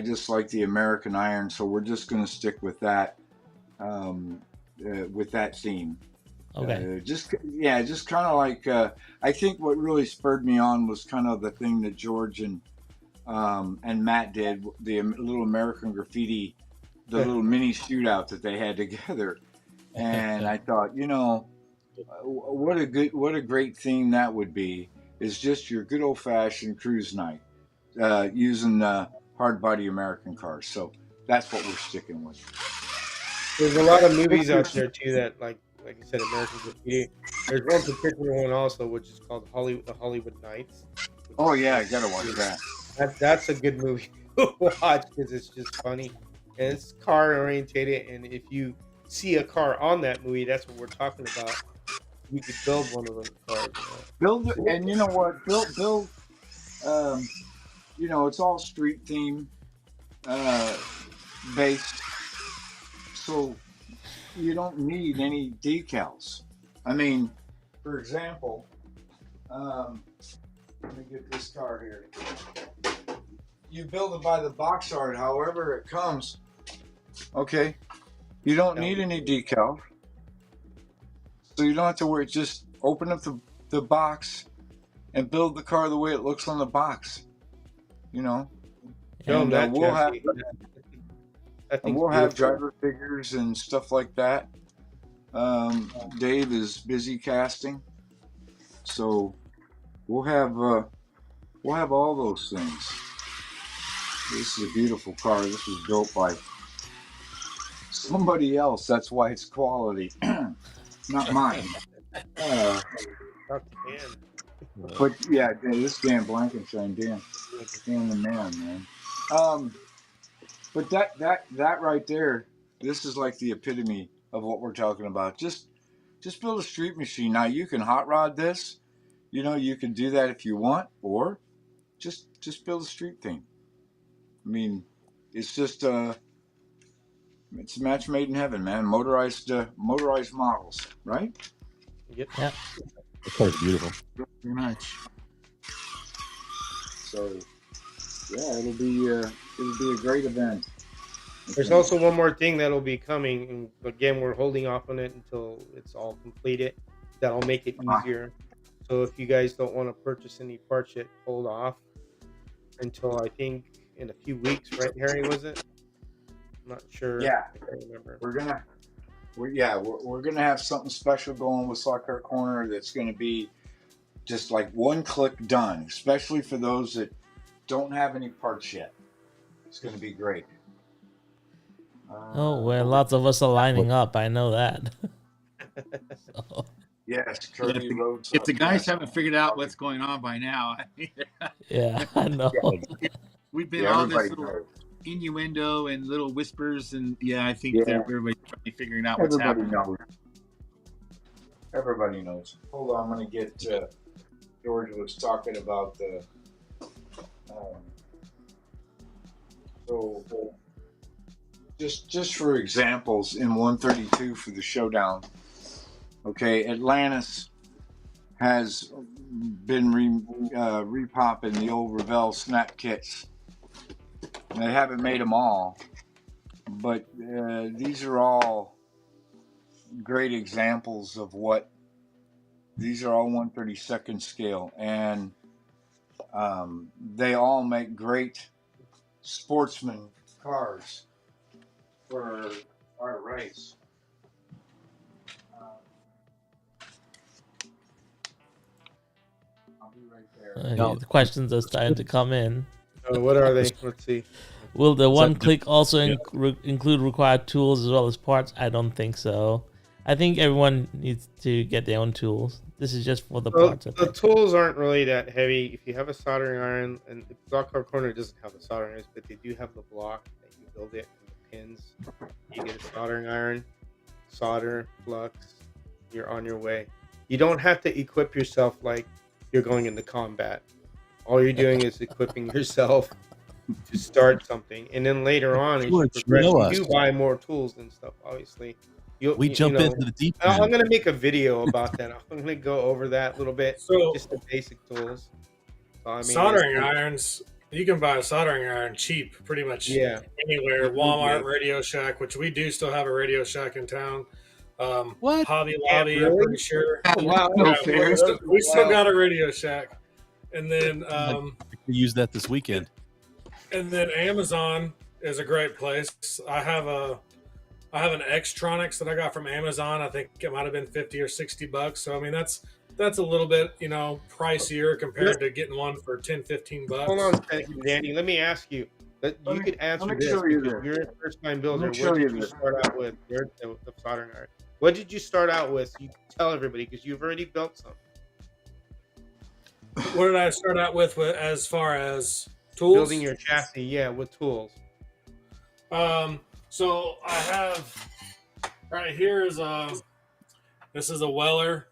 just like the American iron, so we're just going to stick with that theme. Okay. Just kind of like I think what really spurred me on was kind of the thing that George and Matt did, the little American Graffiti, the little mini shootout that they had together, and I thought, what a great theme that would be. Is just your good old fashioned cruise night using hard body American cars. So that's what we're sticking with. There's a lot of movies out there too that, like you said, American Graffiti. There's one particular one also, which is called The Hollywood Nights. Oh yeah, I gotta watch that. That's a good movie to watch because it's just funny and it's car orientated. And if you see a car on that movie, that's what we're talking about. You could build one of those cars. Build it, and you know what? Build. Um, it's all street theme based, so you don't need any decals. I mean, for example, let me get this car here. You build it by the box art, however it comes. Okay, you don't need any decal, so you don't have to worry. Just open up the box and build the car the way it looks on the box. Show And them that, we'll have driver figures and stuff like that. Dave is busy casting, so we'll have all those things. This is a beautiful car. This was built by somebody else. That's why it's quality, not mine. But yeah, this Dan Blankenshine, Dan the man. But that right there, this is like the epitome of what we're talking about. Just build a street machine. Now you can hot rod this, you can do that if you want, or just build a street thing. I mean, it's just it's a match made in heaven, man. Motorized models, right? Yep. Yeah. The car's beautiful. Very much. So yeah, it'll be a great event. There's also one more thing that'll be coming, and again, we're holding off on it until it's all completed. That'll make it easier. So if you guys don't want to purchase any parts yet, hold off until I think in a few weeks, right, Harry? Was it? I'm not sure. Yeah, I can't remember. We're gonna have something special going with Slot Car Corner that's gonna be just like one click done, especially for those that don't have any parts yet. It's gonna be great. Oh, well, lots of us are lining up. I know that. So, Yes, Kirby Roads. If the guys haven't figured out what's going on by now, yeah, I know. we've been all this little innuendo and little whispers, and I think everybody's trying figuring out what's happening. Everybody knows. Hold on, I'm gonna get. George was talking about the. So, just for examples, in 132 for the Showdown. Okay, Atlantis has been repopping the old Revving snap kits. They haven't made them all, but these are all great examples of what. These are all 1/32 scale, and they all make great sportsman cars for our race. I'll be right there. The questions are starting to come in. What are they? Let's see. Will the one-click also include required tools as well as parts? I don't think so. I think everyone needs to get their own tools. This is just for the parts. The tools aren't really that heavy. If you have a soldering iron, and the Slot Car Corner doesn't have the soldering irons, but they do have the block that you build it and the pins. You get a soldering iron, solder, flux, you're on your way. You don't have to equip yourself like you're going into combat. All you're doing is equipping yourself to start something, and then later on, as you progress, you do buy more tools and stuff. Obviously, we jump into the deep end. I'm going to make a video about that. I'm going to go over that a little bit. So, just the basic tools. So, I mean, soldering irons. You can buy a soldering iron cheap, pretty much anywhere. Walmart, Radio Shack, which we do still have a Radio Shack in town. What? Hobby Lobby, I'm pretty sure. Wow, we still got a Radio Shack, and then we use that this weekend. And then Amazon is a great place. I have an Xtronics that I got from Amazon. I think it might have been $50 or $60. So I mean that's a little bit pricier compared to getting one for $10-15. Hold on a second, Danny. Let me ask you. You could answer this because you're a first-time builder. What did you start out with? The soldering iron. What did you start out with? You tell everybody because you've already built some. What did I start out with as far as Tools. Building your chassis, yeah, with tools. So I have right here is this is a Weller.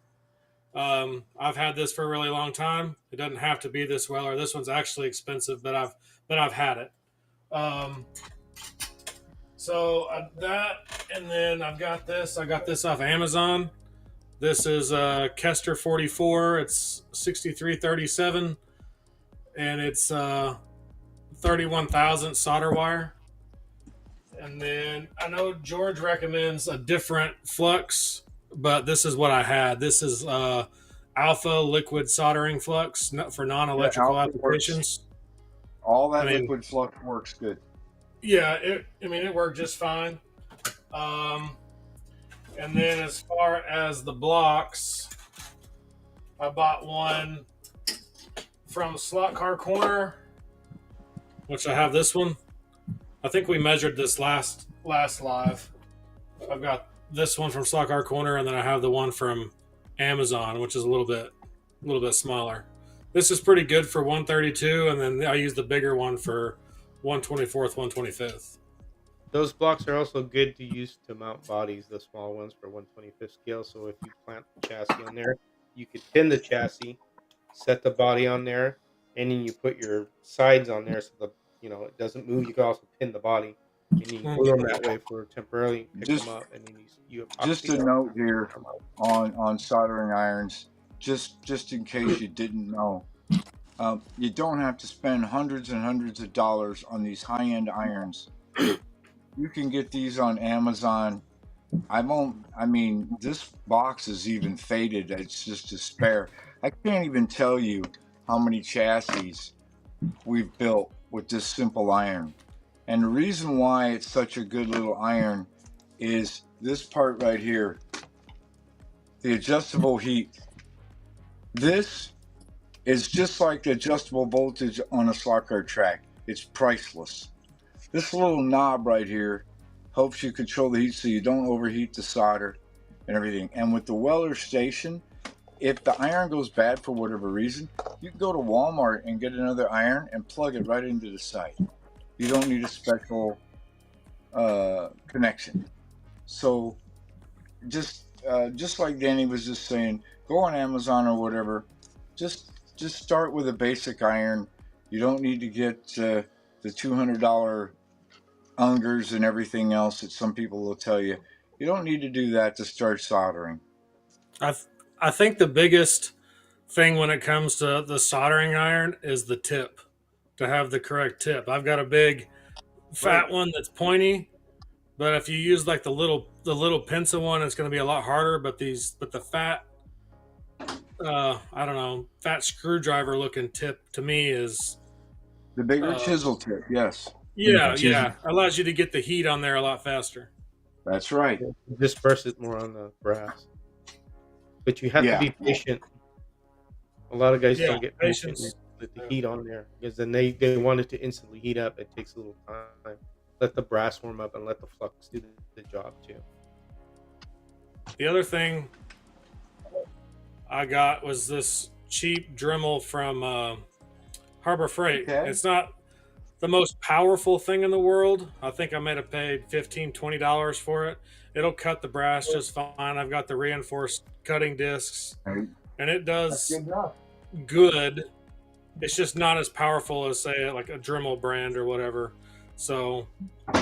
I've had this for a really long time. It doesn't have to be this Weller. This one's actually expensive, but I've had it. So that, and then I've got this. I got this off Amazon. This is a Kester 44. It's 6337, and it's 31,000 solder wire. And then I know George recommends a different flux, but this is what I had. This is Alpha liquid soldering flux for non-electrical applications. Works. All that liquid flux works good. Yeah, it worked just fine. And then as far as the blocks, I bought one from Slot Car Corner, which I have this one. I think we measured this last live. I've got this one from Slot Car Corner, and then I have the one from Amazon, which is a little bit smaller. This is pretty good for 132, and then I use the bigger one for 124th, 125th. Those blocks are also good to use to mount bodies, the small ones for 125th scale. So if you plant the chassis on there, you could pin the chassis, set the body on there, and then you put your sides on there so it doesn't move. You can also pin the body, and you can put them that way for temporarily pick them up. And then you just a note here on soldering irons, just in case you didn't know. You don't have to spend hundreds and hundreds of dollars on these high-end irons. You can get these on Amazon. This box is even faded. It's just a spare. I can't even tell you how many chassis we've built with this simple iron. And the reason why it's such a good little iron is this part right here, the adjustable heat. This is just like the adjustable voltage on a slot car track. It's priceless. This little knob right here helps you control the heat so you don't overheat the solder and everything. And with the Weller station, if the iron goes bad for whatever reason, you can go to Walmart and get another iron and plug it right into the site. You don't need a special connection. So just like Danny was just saying, go on Amazon or whatever. Just start with a basic iron. You don't need to get the $200 Ungers and everything else that some people will tell you. You don't need to do that to start soldering. I think the biggest thing when it comes to the soldering iron is the tip, to have the correct tip. I've got a big fat one that's pointy, but if you use like the little pincer one, it's going to be a lot harder. But the fat, fat screwdriver looking tip to me is the bigger chisel tip. Yes. Yeah. Allows you to get the heat on there a lot faster. That's right. Disperse it more on the brass. But you have to be patient. A lot of guys don't get patient with the heat on there because then they want it to instantly heat up. It takes a little time. Let the brass warm up and let the flux do the job too. The other thing I got was this cheap Dremel from Harbor Freight. Okay. It's not the most powerful thing in the world. I think I might have paid $15, $20 for it. It'll cut the brass just fine. I've got the reinforced cutting discs, and it does good. It's just not as powerful as, say, like a Dremel brand or whatever. So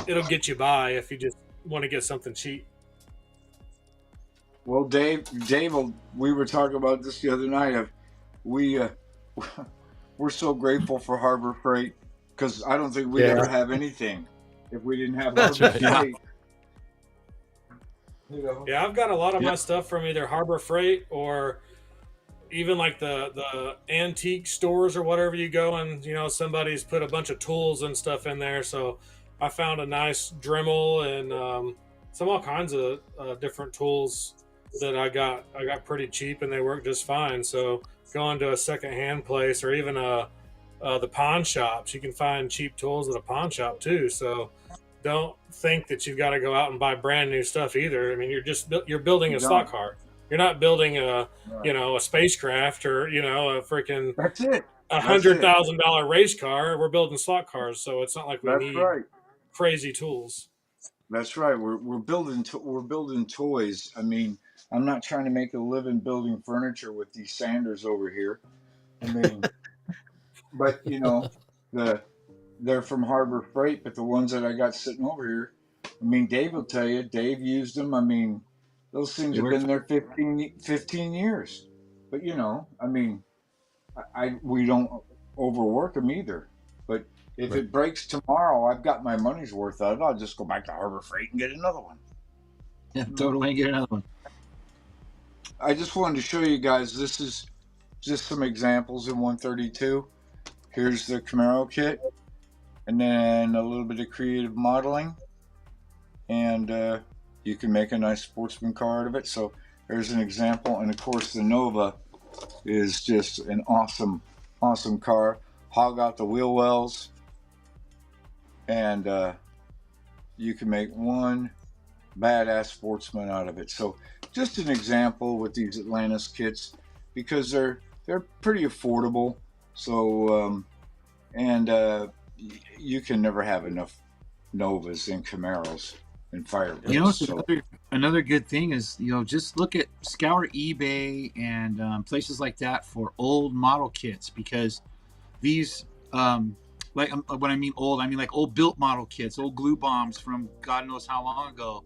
it'll get you by if you just want to get something cheap. Well, Dave, we were talking about this the other night. We're so grateful for Harbor Freight because I don't think we'd ever have anything if we didn't have Harbor Freight. Yeah, I've got a lot of my stuff from either Harbor Freight or even like the antique stores or whatever you go and, somebody's put a bunch of tools and stuff in there. So I found a nice Dremel and all kinds of different tools that I got pretty cheap and they work just fine. So going to a secondhand place or even the pawn shops, you can find cheap tools at a pawn shop too. So don't think that you've got to go out and buy brand new stuff either. I mean, you're building a stock car. You're not building a spacecraft or a freaking that's it. $100,000 race car. We're building slot cars, so it's not like we That's need right. crazy tools. That's right. We're building toys. I mean, I'm not trying to make a living building furniture with these Sanders over here. I mean, but you know, they're from Harbor Freight, but the ones that I got sitting over here, I mean, Dave will tell you. Dave used them. I mean, those things have been there 15 years. But you know, I mean, we don't overwork them either. But if it breaks tomorrow, I've got my money's worth out of it. I'll just go back to Harbor Freight and get another one. Yeah, totally, and get another one. I just wanted to show you guys. This is just some examples in 132. Here's the Camaro kit, and then a little bit of creative modeling, and you can make a nice sportsman car out of it. So there's an example, and of course the Nova is just an awesome car. Hog out the wheel wells, and you can make one badass sportsman out of it. So just an example with these Atlantis kits, because they're pretty affordable. So you can never have enough Novas and Camaros and Firebirds. You know, another good thing is, you know, just scour eBay and places like that for old model kits, because these when I mean old, I mean like old built model kits, old glue bombs from God knows how long ago.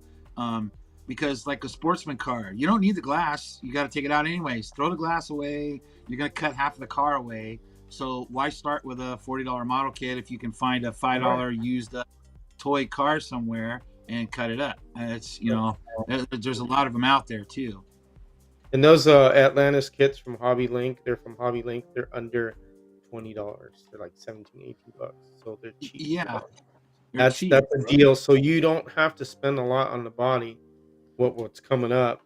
Because like a sportsman car, you don't need the glass. You got to take it out anyways. Throw the glass away. You're going to cut half of the car away. So why start with a $40 model kit if you can find a $5 used toy car somewhere and cut it up? It's, you know, there's a lot of them out there too. And those Atlantis kits from Hobby Link, they're under $20. They're like 17, 18 bucks. So they're cheap. Yeah. That's a deal. So you don't have to spend a lot on the body. What's coming up,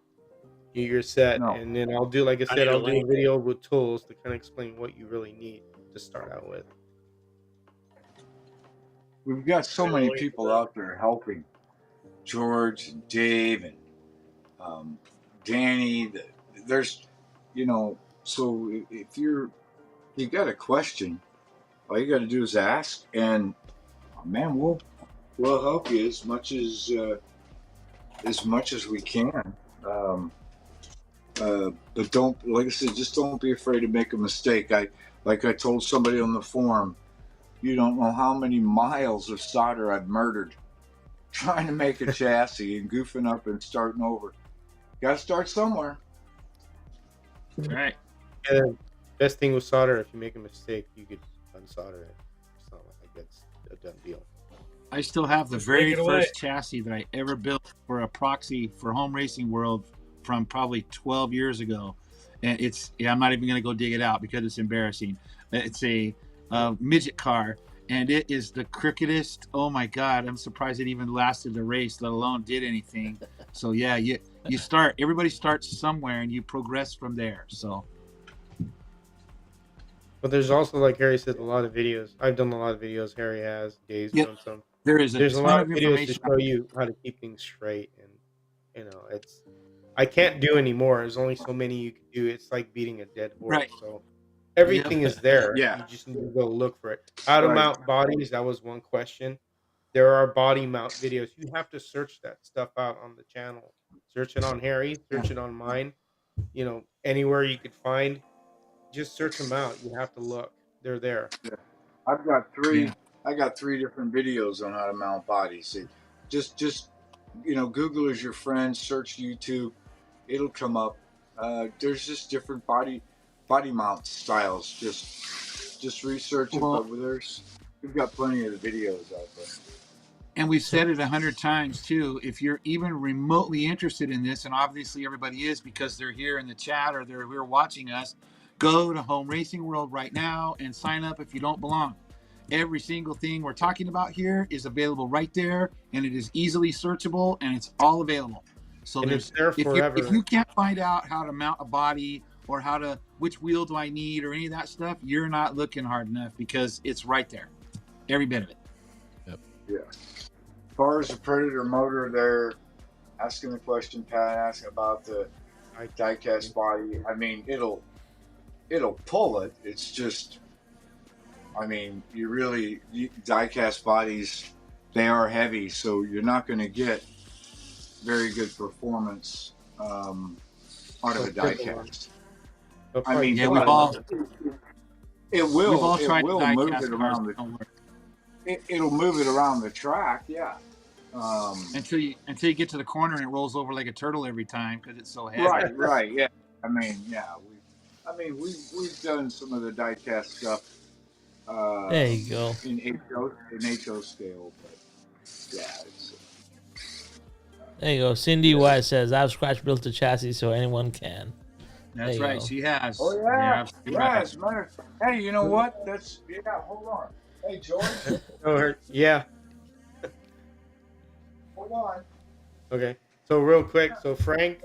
you're set. No. And then I'll do, like I said, I'll do a video with tools to kind of explain what you really need to start out with. We've got so many people out there helping. George and Dave and Danny. There's, you know, so if you got a question, all you got to do is ask, and man, we'll help you as much as we can. But don't, like I said, just don't be afraid to make a mistake. Like I told somebody on the forum, you don't know how many miles of solder I've murdered trying to make a chassis and goofing up and starting over. Got to start somewhere. Right. And best thing with solder, if you make a mistake, you could unsolder it. It's not like that's a done deal. I still have the very first chassis that I ever built for a proxy for Home Racing World from probably 12 years ago. And I'm not even going to go dig it out because it's embarrassing. It's a midget car, and it is the crookedest. Oh my God. I'm surprised it even lasted the race, let alone did anything. So yeah, everybody starts somewhere and you progress from there. So. But there's also, like Harry said, a lot of videos. I've done a lot of videos. Harry has. Dave's done some. There's a lot of videos to show you how to keep things straight, and you know, I can't do anymore. There's only so many you can do. It's like beating a dead horse. Right. So everything is there. Yeah. You just need to go look for it. How to mount bodies, that was one question. There are body mount videos. You have to search that stuff out on the channel. Search it on Harry, search it on mine. You know, anywhere you could find, just search them out. You have to look. They're there. Yeah. I've got three. Yeah. I got 3 different videos on how to mount bodies. Just you know, Google is your friend. Search YouTube, it'll come up. There's just different body mount styles. Just research it. But we've got plenty of the videos out there. And we've said it 100 times too. If you're even remotely interested in this, and obviously everybody is because they're here in the chat or they're here watching us, go to Home Racing World right now and sign up if you don't belong. Every single thing we're talking about here is available right there, and it is easily searchable, and it's all available. So it's there forever. If you can't find out how to mount a body or which wheel do I need or any of that stuff, you're not looking hard enough, because it's right there, every bit of it. Yep. Yeah. As far as the Predator motor, they're asking the question, Pat, asking about the die-cast body. I mean, it'll pull it. It's just I mean, die-cast bodies, they are heavy, so you're not going to get very good performance out of a die-cast. I mean, Yeah, we've all tried move die-cast it cars. around it'll move it around the track, yeah. Until you get to the corner and it rolls over like a turtle every time because it's so heavy. Right, yeah. I mean, yeah, we've done some of the die-cast stuff. There you go. In HO scale, but yeah, it's. There you go. Cindy Wise says, "I've scratch built a chassis so anyone can." That's right. Go. She has. Oh yeah, right. Hey, you know what? Hold on. Hey, George. Yeah. Hold on. Okay. So real quick, so Frank,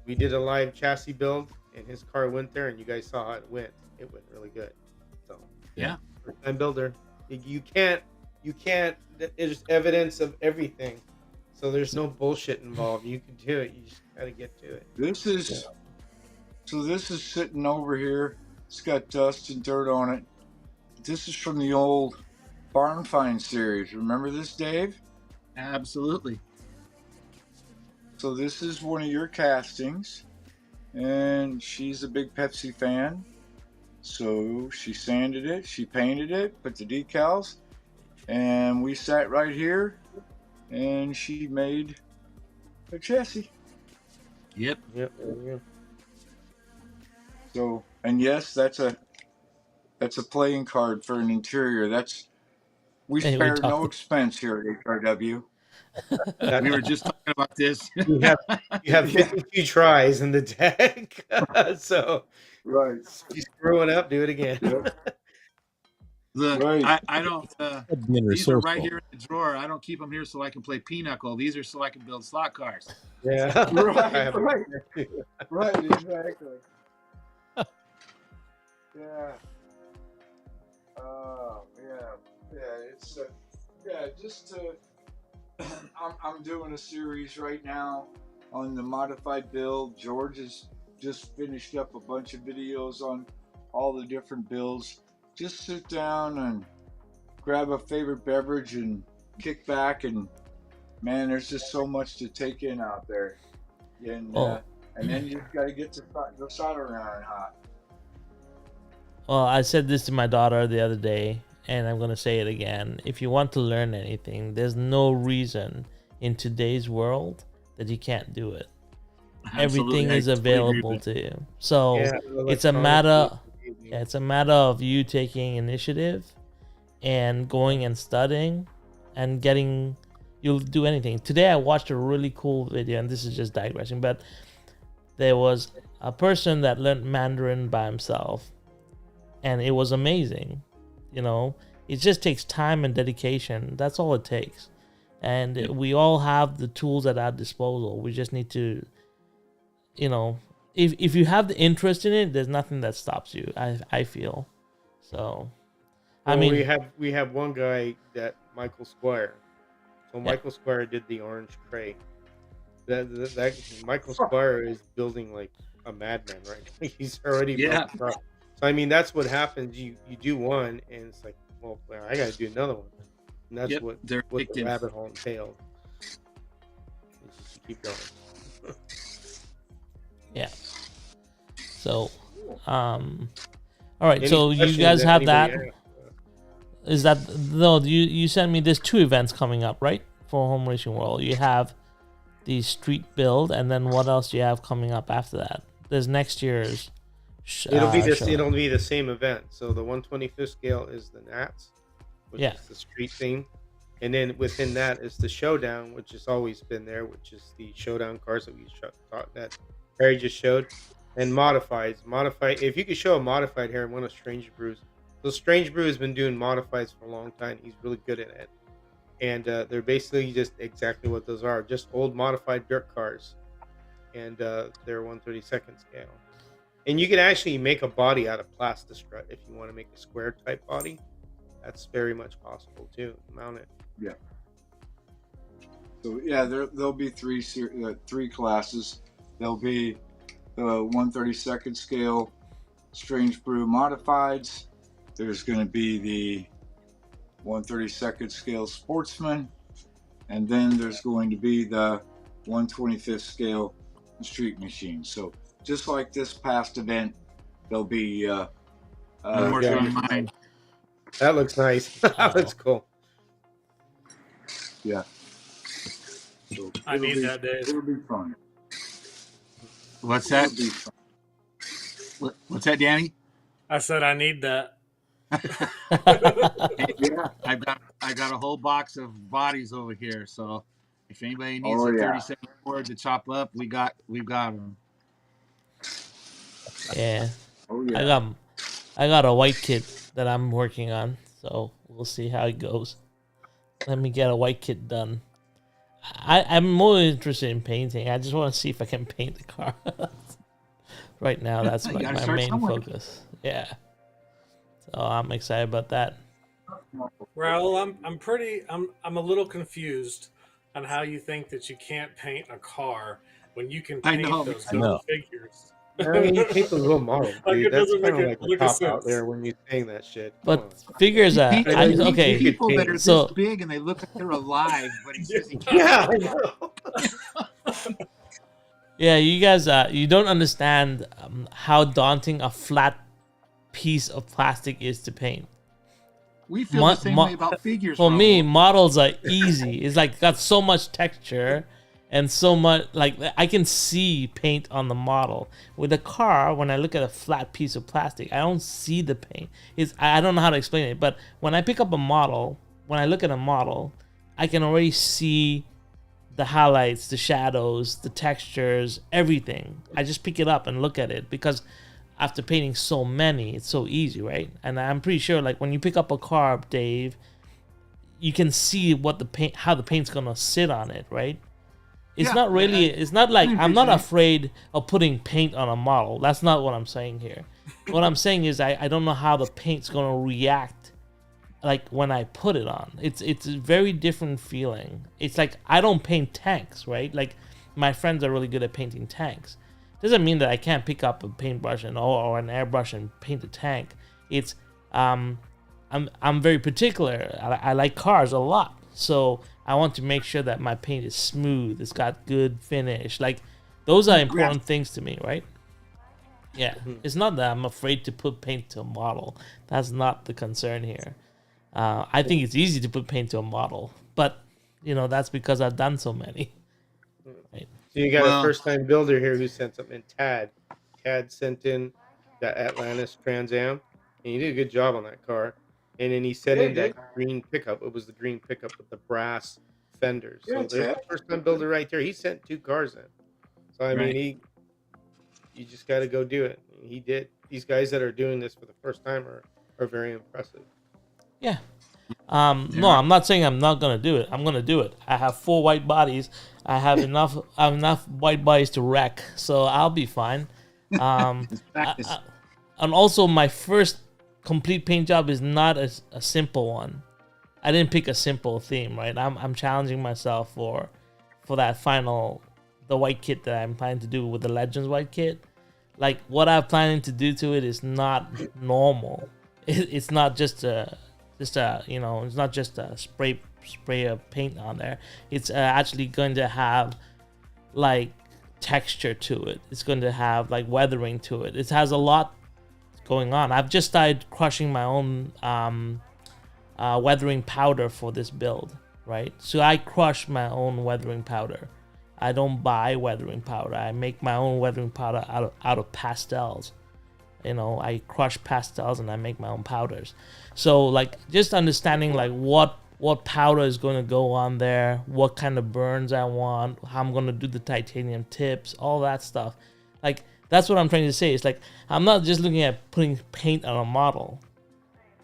we did a live chassis build, and his car went there, and you guys saw how it went. It went really good. So yeah, first time builder. You can't. There's evidence of everything. So there's no bullshit involved. You can do it. You just gotta get to it. This is sitting over here. It's got dust and dirt on it. This is from the old Barn Find series. Remember this, Dave? Absolutely. So this is one of your castings, and she's a big Pepsi fan. So she sanded it, she painted it, put the decals, and we sat right here, and she made a chassis. Yep. So, and yes, that's a playing card for an interior. We spared no expense here at HRW. We were just talking about this. You have 52 tries in the deck, so right. If you screw it up, do it again. Right. I don't. These are right here in the drawer. I don't keep them here so I can play pinochle. These are so I can build slot cars. Yeah. Right. Exactly. Yeah. It's just I'm doing a series right now on the modified build. George has just finished up a bunch of videos on all the different builds. Just sit down and grab a favorite beverage and kick back, and man, there's just so much to take in out there. And then you just got to get the soldering iron hot. Well, I said this to my daughter the other day, and I'm going to say it again. If you want to learn anything, there's no reason in today's world that you can't do it. Absolutely. Everything is available to you. So it's a matter of you taking initiative and going and studying and you'll do anything. Today I watched a really cool video, and this is just digressing, but there was a person that learned Mandarin by himself, and it was amazing. It just takes time and dedication. That's all it takes. And we all have the tools at our disposal. We just need to, if you have the interest in it, there's nothing that stops you, I feel. So, we have one guy, that Michael Squire. So Michael Squire did the orange crate. That Michael Squire is building like a madman, right? He's already built the truck. So I mean, that's what happens. You do one, and it's like, well, I got to do another one, and that's what the rabbit hole entails. Just keep going. Yeah. So, all right. So you guys have that. Is that no? You sent me. There's 2 events coming up, right? For Home Racing World, you have the street build, and then what else do you have coming up after that? There's next year's. It'll be the same event. So the 125th scale is the Nats, which is the street theme, and then within that is the Showdown, which has always been there, which is the Showdown cars that Harry just showed, and modified. If you could show a modified here in one of Strange Brew's, so Strange Brew has been doing modifieds for a long time. He's really good at it, and they're basically just exactly what those are, just old modified dirt cars, and they're 132nd scale. And you can actually make a body out of Plastistrut if you want to make a square type body. That's very much possible too. Mount it. Yeah. So there'll be three classes. There'll be the 132nd scale Strange Brew modifieds. There's going to be the 1/32nd scale Sportsman, and then there's going to be the 1/25th scale Street Machine. So just like this past event, there'll be I'm working on mine. That looks nice. That looks cool. Yeah. So I need that, Dave. It'll be fun. What's that? It'll be fun. What's that, Danny? I said I need that. Yeah. I got a whole box of bodies over here. So if anybody needs Oh, a yeah. 37 board to chop up, we've got them. Yeah. Oh yeah. I got a white kit that I'm working on, so we'll see how it goes. Let me get a white kit done. I'm more interested in painting. I just want to see if I can paint the car. Right now, that's You like gotta my start main somewhere. focus. Yeah. So I'm excited about that. Raul, I'm a little confused on how you think that you can't paint a car when you can I paint know. those I know. little figures. I mean, you paint those little models, Like, dude. it That's doesn't kind of make like it a make cop sense. out there when you're saying that shit. Come But on. figures You are paint I- okay. people that are So- this big and they look like they're alive, but he says he can't. Yeah, I know. Yeah, you guys, you don't understand how daunting a flat piece of plastic is to paint. We feel the same way about figures. For me, Raul. models are easy. It's like got so much texture and so much like I can see paint on the model. With a car, when I look at a flat piece of plastic, I don't see the paint. I don't know how to explain it, but when I pick up a model, when I look at a model, I can already see the highlights, the shadows, the textures, everything. I just pick it up and look at it because after painting so many, it's so easy, right? And I'm pretty sure like when you pick up a car, Dave, you can see what the paint, how the paint's gonna sit on it, right? It's Yeah, not really. It's not like I'm not appreciate it. afraid of putting paint on a model. That's not what I'm saying here. What I'm saying is I don't know how the paint's gonna react, like when I put it on. It's a very different feeling. It's like I don't paint tanks, right? Like my friends are really good at painting tanks. Doesn't mean that I can't pick up a paintbrush or an airbrush and paint a tank. It's I'm very particular. I like cars a lot, so I want to make sure that my paint is smooth. It's got good finish. Like those are important things to me, right? Yeah, it's not that I'm afraid to put paint to a model. That's not the concern here. I think it's easy to put paint to a model, but you know that's because I've done so many. Right? So you got Well- a first-time builder here who sent something in. Tad sent in that Atlantis Trans Am, and he did a good job on that car. And then he sent in that green pickup. It was the green pickup with the brass fenders. So Yeah, there's a Tad. first-time builder right there. He sent 2 cars in. So I Right. mean, you just got to go do it. And he did. These guys that are doing this for the first time are very impressive. Yeah. No, I'm not saying I'm not gonna do it. I'm gonna do it. I have 4 white bodies. I have enough white bodies to wreck, so I'll be fine. Practice. And also, my first complete paint job is not a simple one. I didn't pick a simple theme, right? I'm challenging myself for that the white kit that I'm planning to do with the Legends white kit. Like what I'm planning to do to it is not normal. It's not just it's not just a spray of paint on there. It's actually going to have like texture to it. It's going to have like weathering to it. It has a lot going on. I've just started crushing my own weathering powder for this build, right? So I crush my own weathering powder. I don't buy weathering powder. I make my own weathering powder out of pastels. You know, I crush pastels and I make my own powders. So like just understanding like what powder is going to go on there, what kind of burns I want, how I'm going to do the titanium tips, all that stuff. Like that's what I'm trying to say. It's like I'm not just looking at putting paint on a model,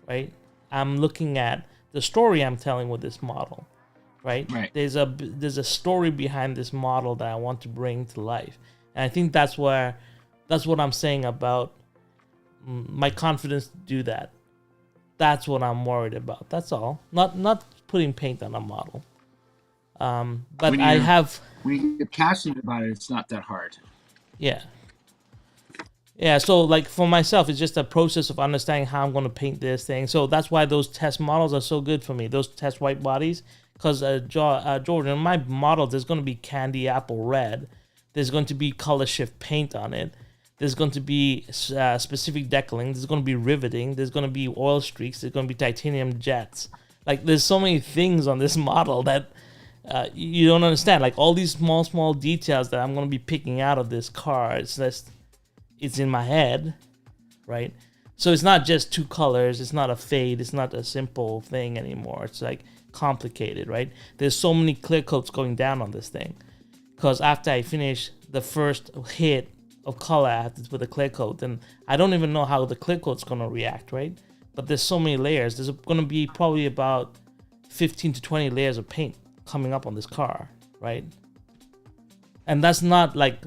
right? I'm looking at the story I'm telling with this model, right? Right. There's a story behind this model that I want to bring to life. And I think that's what I'm saying about my confidence to do that. That's what I'm worried about. That's all. Not putting paint on a model. But When I you're- have, When you get passionate about it, it's not that hard. yeah. Yeah, so like for myself, it's just a process of understanding how I'm going to paint this thing. So that's why those test models are so good for me. Those test white bodies, because Jordan, in my model, there's going to be candy apple red. There's going to be color shift paint on it. There's going to be specific decaling. There's going to be riveting. There's going to be oil streaks. There's going to be titanium jets. Like there's so many things on this model that you don't understand. Like all these small details that I'm going to be picking out of this car. It's in my head, right? So it's not just two colors. It's not a fade. It's not a simple thing anymore. It's like complicated, right? There's so many clear coats going down on this thing. Because after I finish the first hit of color, I have to put a clear coat. And I don't even know how the clear coat's going to react, right? But there's so many layers. There's going to be probably about 15 to 20 layers of paint coming up on this car, right? And that's not like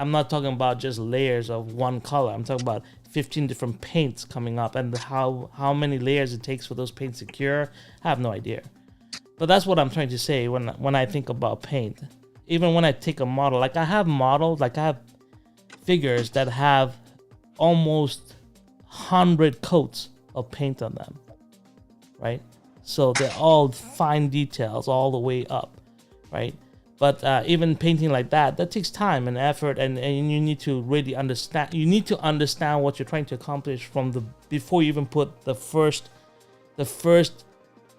I'm not talking about just layers of one color. I'm talking about 15 different paints coming up, and how many layers it takes for those paints to cure, I have no idea. But that's what I'm trying to say when I think about paint. Even when I take a model, like I have models, like I have figures that have almost 100 coats of paint on them, right? So they're all fine details all the way up, right? But even painting like that takes time and effort, and you need to really understand. You need to understand what you're trying to accomplish before you even put the first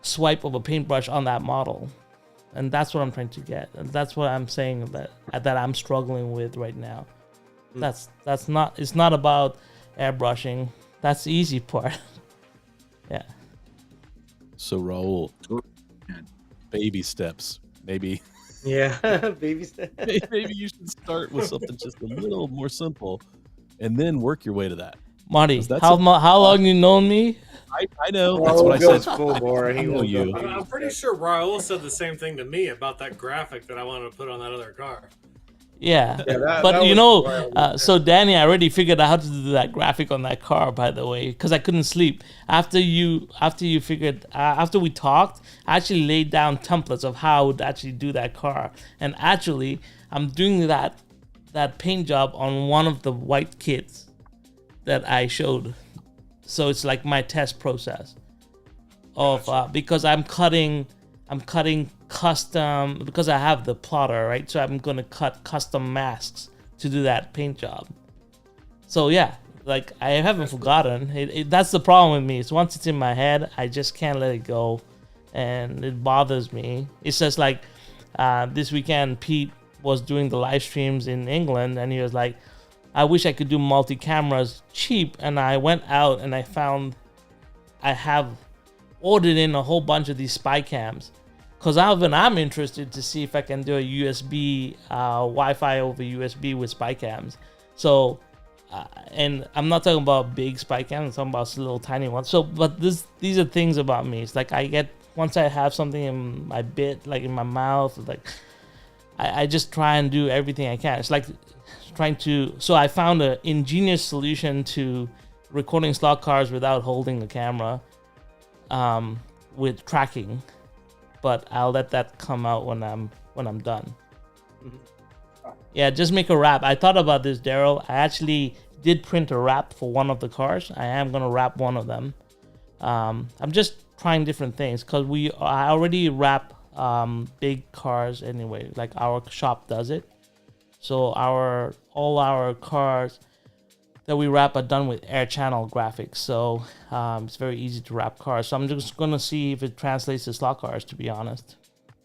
swipe of a paintbrush on that model, and that's what I'm trying to get. And that's what I'm saying that I'm struggling with right now. That's not. It's not about airbrushing. That's the easy part. Yeah. So Raul, baby steps, maybe. Yeah, baby steps. Maybe you should start with something just a little more simple, and then work your way to that. Marty, how long you known me? I know. That's what I said. Full bore. He know you. I'm pretty sure Raul said the same thing to me about that graphic that I wanted to put on that other car. Yeah, that but you was know, wild. so Danny, I already figured out how to do that graphic on that car, by the way, because I couldn't sleep after we talked. I actually laid down templates of how I would actually do that car, and actually, I'm doing that paint job on one of the white kits that I showed. So it's like my test process of because I'm cutting custom, because I have the plotter, right? So I'm gonna cut custom masks to do that paint job. So yeah, like I haven't forgotten. That's the problem with me. Is once it's in my head, I just can't let it go, and it bothers me. It's just like this weekend, Pete was doing the live streams in England, and he was like, "I wish I could do multi-cameras cheap." And I went out and I have ordered in a whole bunch of these spy cams. Because I'm interested to see if I can do a USB, Wi-Fi over USB with spy cams. So, and I'm not talking about big spy cams, I'm talking about little tiny ones. So, but these are things about me. It's like once I have something in my bit, like in my mouth, like I just try and do everything I can. It's like so I found an ingenious solution to recording slot cars without holding the camera, with tracking. But I'll let that come out when I'm done. Yeah, just make a wrap. I thought about this, Daryl. I actually did print a wrap for one of the cars. I am gonna wrap one of them. I'm just trying different things because I already wrap big cars anyway. Like our shop does it. So all our cars that we wrap are done with air channel graphics, so it's very easy to wrap cars. So I'm just gonna see if it translates to slot cars, to be honest,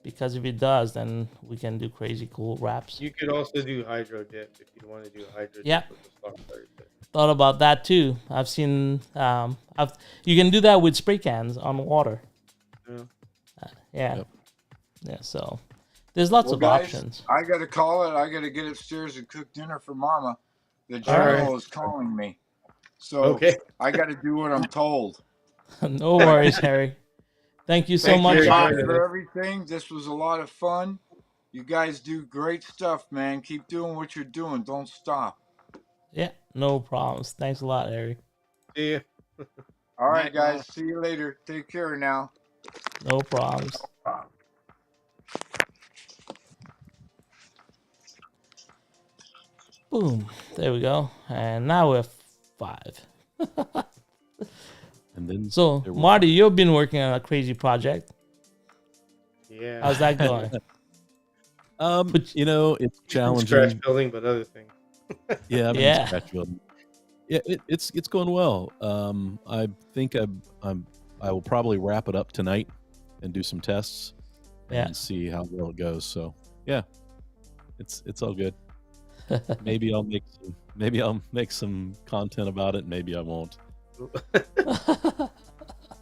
because if it does, then we can do crazy cool wraps. You could also do hydro dip if you want to do hydro dip. Yeah. With the slot cars. Thought about that too. I've seen you can do that with spray cans on water. Yeah. Yeah. So there's lots of guys, options. I got to call it. I got to get upstairs and cook dinner for Mama. The general is calling me. So Okay. I got to do what I'm told. No worries, Harry. Thank you so Thank much. you. Thank you for everything. This was a lot of fun. You guys do great stuff, man. Keep doing what you're doing. Don't stop. Yeah, no problems. Thanks a lot, Harry. See ya. All right, guys. See you later. Take care now. No problems. Boom. There we go. And now we have 5. And then So, there were Marty, you've been working on a crazy project. Yeah. How's that going? it's Scratch challenging. building, but other things. Yeah, I've been Yeah. scratch building. Yeah, it's going well. I think I will probably wrap it up tonight and do some tests and Yeah. see how well it goes. So yeah, it's all good. Maybe I'll make some content about it. Maybe I won't.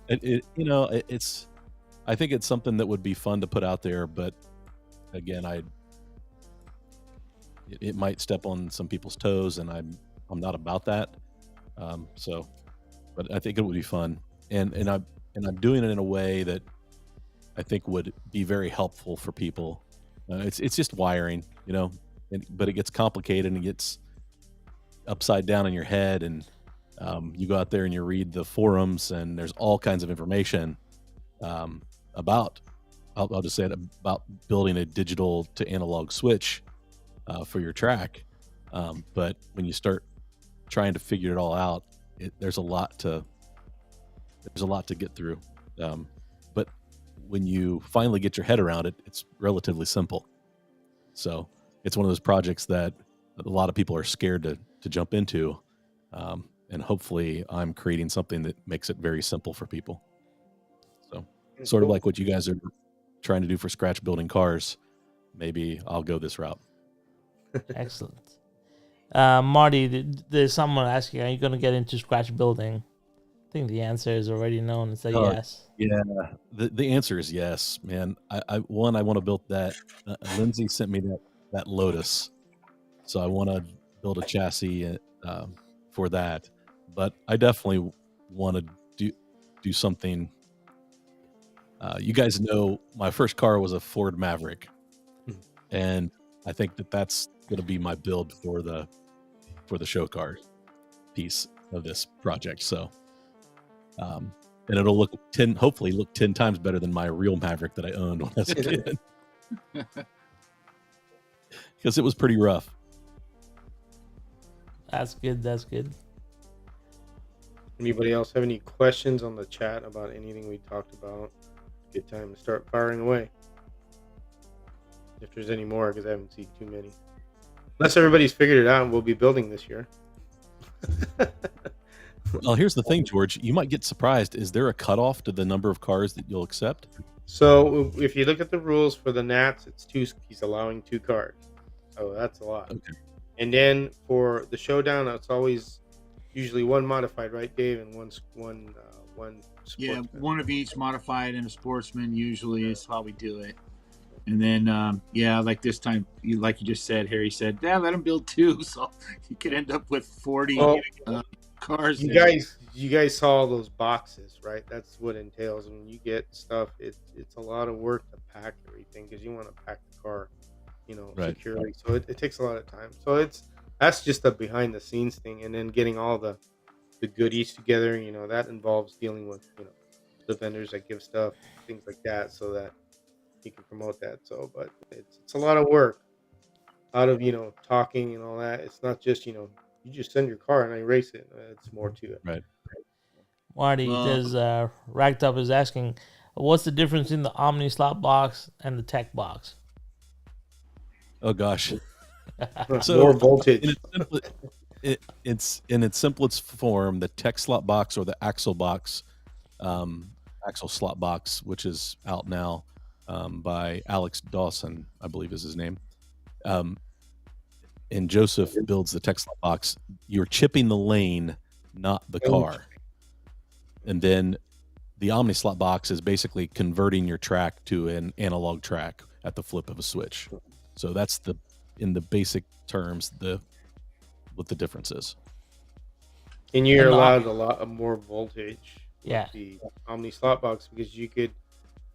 It's I think it's something that would be fun to put out there, but again, it might step on some people's toes, and I'm not about that. But I think it would be fun, and I'm doing it in a way that I think would be very helpful for people. It's just wiring, but it gets complicated and it gets upside down in your head, and you go out there and you read the forums, and there's all kinds of information about. I'll just say it about building a digital to analog switch for your track, but when you start trying to figure it all out, there's a lot to get through. But when you finally get your head around it, it's relatively simple. So it's one of those projects that a lot of people are scared to jump into, and hopefully I'm creating something that makes it very simple for people. So sort of like what you guys are trying to do for scratch building cars. Maybe I'll go this route. Excellent. Marty, there's someone asking, are you going to get into scratch building? I think the answer is already known. It's a yes. Yeah, the answer is yes, man. I want to build that. Lindsay sent me that Lotus, so I want to build a chassis for that. But I definitely want to do something. You guys know my first car was a Ford Maverick, and I think that's going to be my build for the show car piece of this project. So, and it'll hopefully look 10 times better than my real Maverick that I owned when I was a kid, because it was pretty rough. That's good. That's good. Anybody else have any questions on the chat about anything we talked about? Good time to start firing away. If there's any more, because I haven't seen too many. Unless everybody's figured it out and we'll be building this year. Well, here's the thing, George. You might get surprised. Is there a cutoff to the number of cars that you'll accept? So if you look at the rules for the Nats, it's 2. He's allowing 2 cars. Oh, that's a lot. Okay. And then for the Showdown, it's always usually 1 modified, right, Dave, and one sportsman. Yeah, 1 of each modified and a sportsman usually is how we do it. And then, like this time, like you just said, Harry said, yeah, let him build 2, so you could end up with 40 cars. You guys saw those boxes, right? That's what entails. When you get stuff, it's a lot of work to pack everything, because you want to pack the car, securely. So it takes a lot of time. So that's just a behind the scenes thing, and then getting all the goodies together. That involves dealing with the vendors that give stuff, things like that, so that you can promote that. So, but it's a lot of work out of talking and all that. It's not just you just send your car and I race it. It's more to it. Right. Marty, there's Racked Up is asking, what's the difference in the Omni slot box and the tech box? Oh gosh. So more voltage. It's in its simplest form, the tech slot box or the axle box, axle slot box, which is out now by Alex Dawson, I believe is his name. And Joseph builds the tech slot box. You're chipping the lane, not the car. And then the Omni slot box is basically converting your track to an analog track at the flip of a switch. So that's in the basic terms, what the difference is. And you're allowed a lot of more voltage. Yeah. With the Omni slot box, because you could.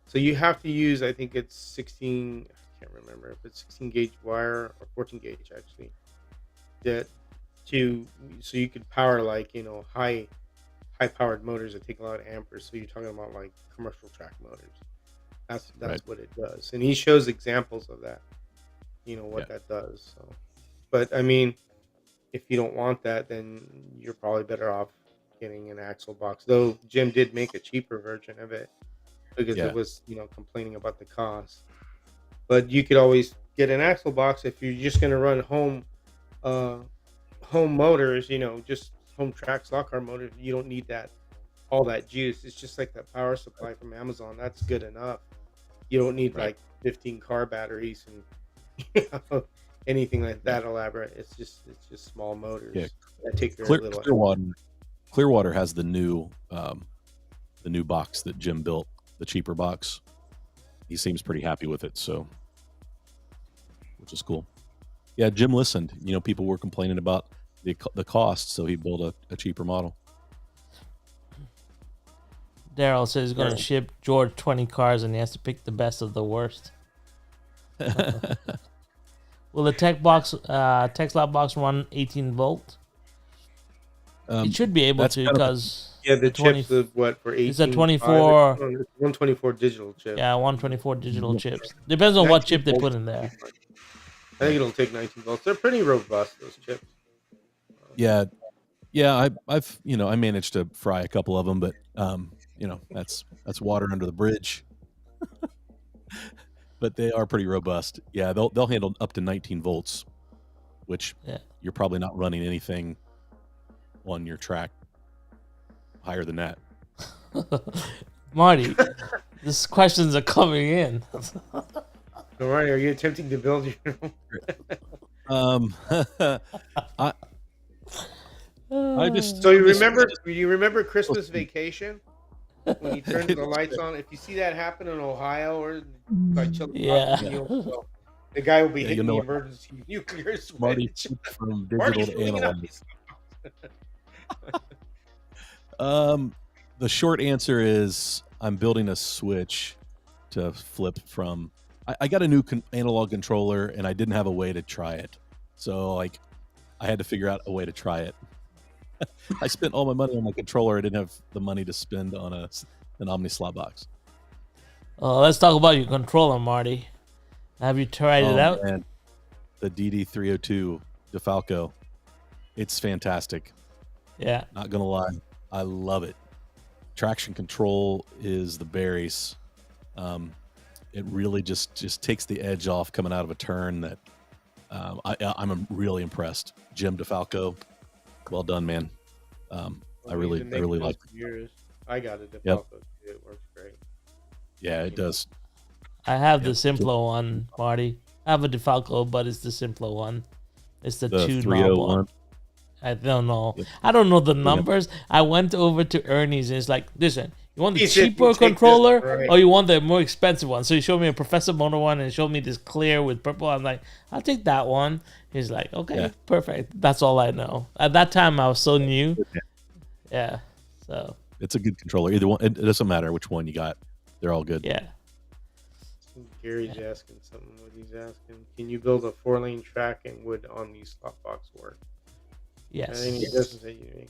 So you have to use, I think it's 16. I can't remember if it's 16 gauge wire or 14 gauge actually. So you could power high powered motors that take a lot of amperes. So you're talking about like commercial track motors. That's right. What it does, and he shows examples of that. What that does. So, but I mean, if you don't want that, then you're probably better off getting an axle box. Though Jim did make a cheaper version of it because Yeah. it was, complaining about the cost. But you could always get an axle box if you're just going to run home motors, just home track slot car motors. You don't need all that juice. It's just like that power supply from Amazon. That's good enough. You don't need Right. like 15 car batteries and anything like that elaborate. It's just small motors Yeah. that take very little. Clearwater has the new box that Jim built, the cheaper box. He seems pretty happy with it, so which is cool. Yeah, Jim listened. People were complaining about the cost, so he built a cheaper model. Daryl says he's going to ship George 20 cars and he has to pick the best of the worst. Will the tech slot box run 18 volt? It should be able to because the chips is what for 18. It's a 24. 124 digital chip. Yeah, 124 digital chips. Depends on what chip they put in there. I think it'll take 19 volts. They're pretty robust, those chips. Yeah. I've I managed to fry a couple of them, but that's water under the bridge. But they are pretty robust. Yeah, they'll handle up to 19 volts, which you're probably not running anything on your track higher than that. Marty, these questions are coming in. Marty, are you attempting to build your own? I just So you remember Christmas Vacation when you turned the lights on? If you see that happen in Ohio or like the guy will be hitting the emergency nuclear switch. Marty from digital to analog. The short answer is I'm building a switch to flip from. I got a new analog controller and I didn't have a way to try it, so I had to figure out a way to try it. I spent all my money on my controller. I didn't have the money to spend on an Omni slot box. Let's talk about your controller, Marty. Have you tried it out? Man. The DD302 DeFalco. It's fantastic. Yeah. Not gonna lie, I love it. Traction control is the berries. It really just takes the edge off coming out of a turn. That I'm really impressed. Jim DeFalco, well done, man. I really like it. I got a DeFalco too. It works great. Yeah, it does. I have the simpler one, Marty. I have a DeFalco, but it's the simpler one. It's the 2-knob one. I don't know. Yep. I don't know the numbers. I went over to Ernie's and it's like, listen, you want the cheaper controller or you want the more expensive one? So he showed me a Professor Motor one and showed me this clear with purple. I'm like, I'll take that one. He's like, okay, perfect. That's all I know. At that time, I was so new. Yeah. So it's a good controller. Either one. It doesn't matter which one you got. They're all good. Yeah. Gary's asking something. What he's asking: can you build a 4-lane track and would on these slot box work? Yes. I think he doesn't say unique.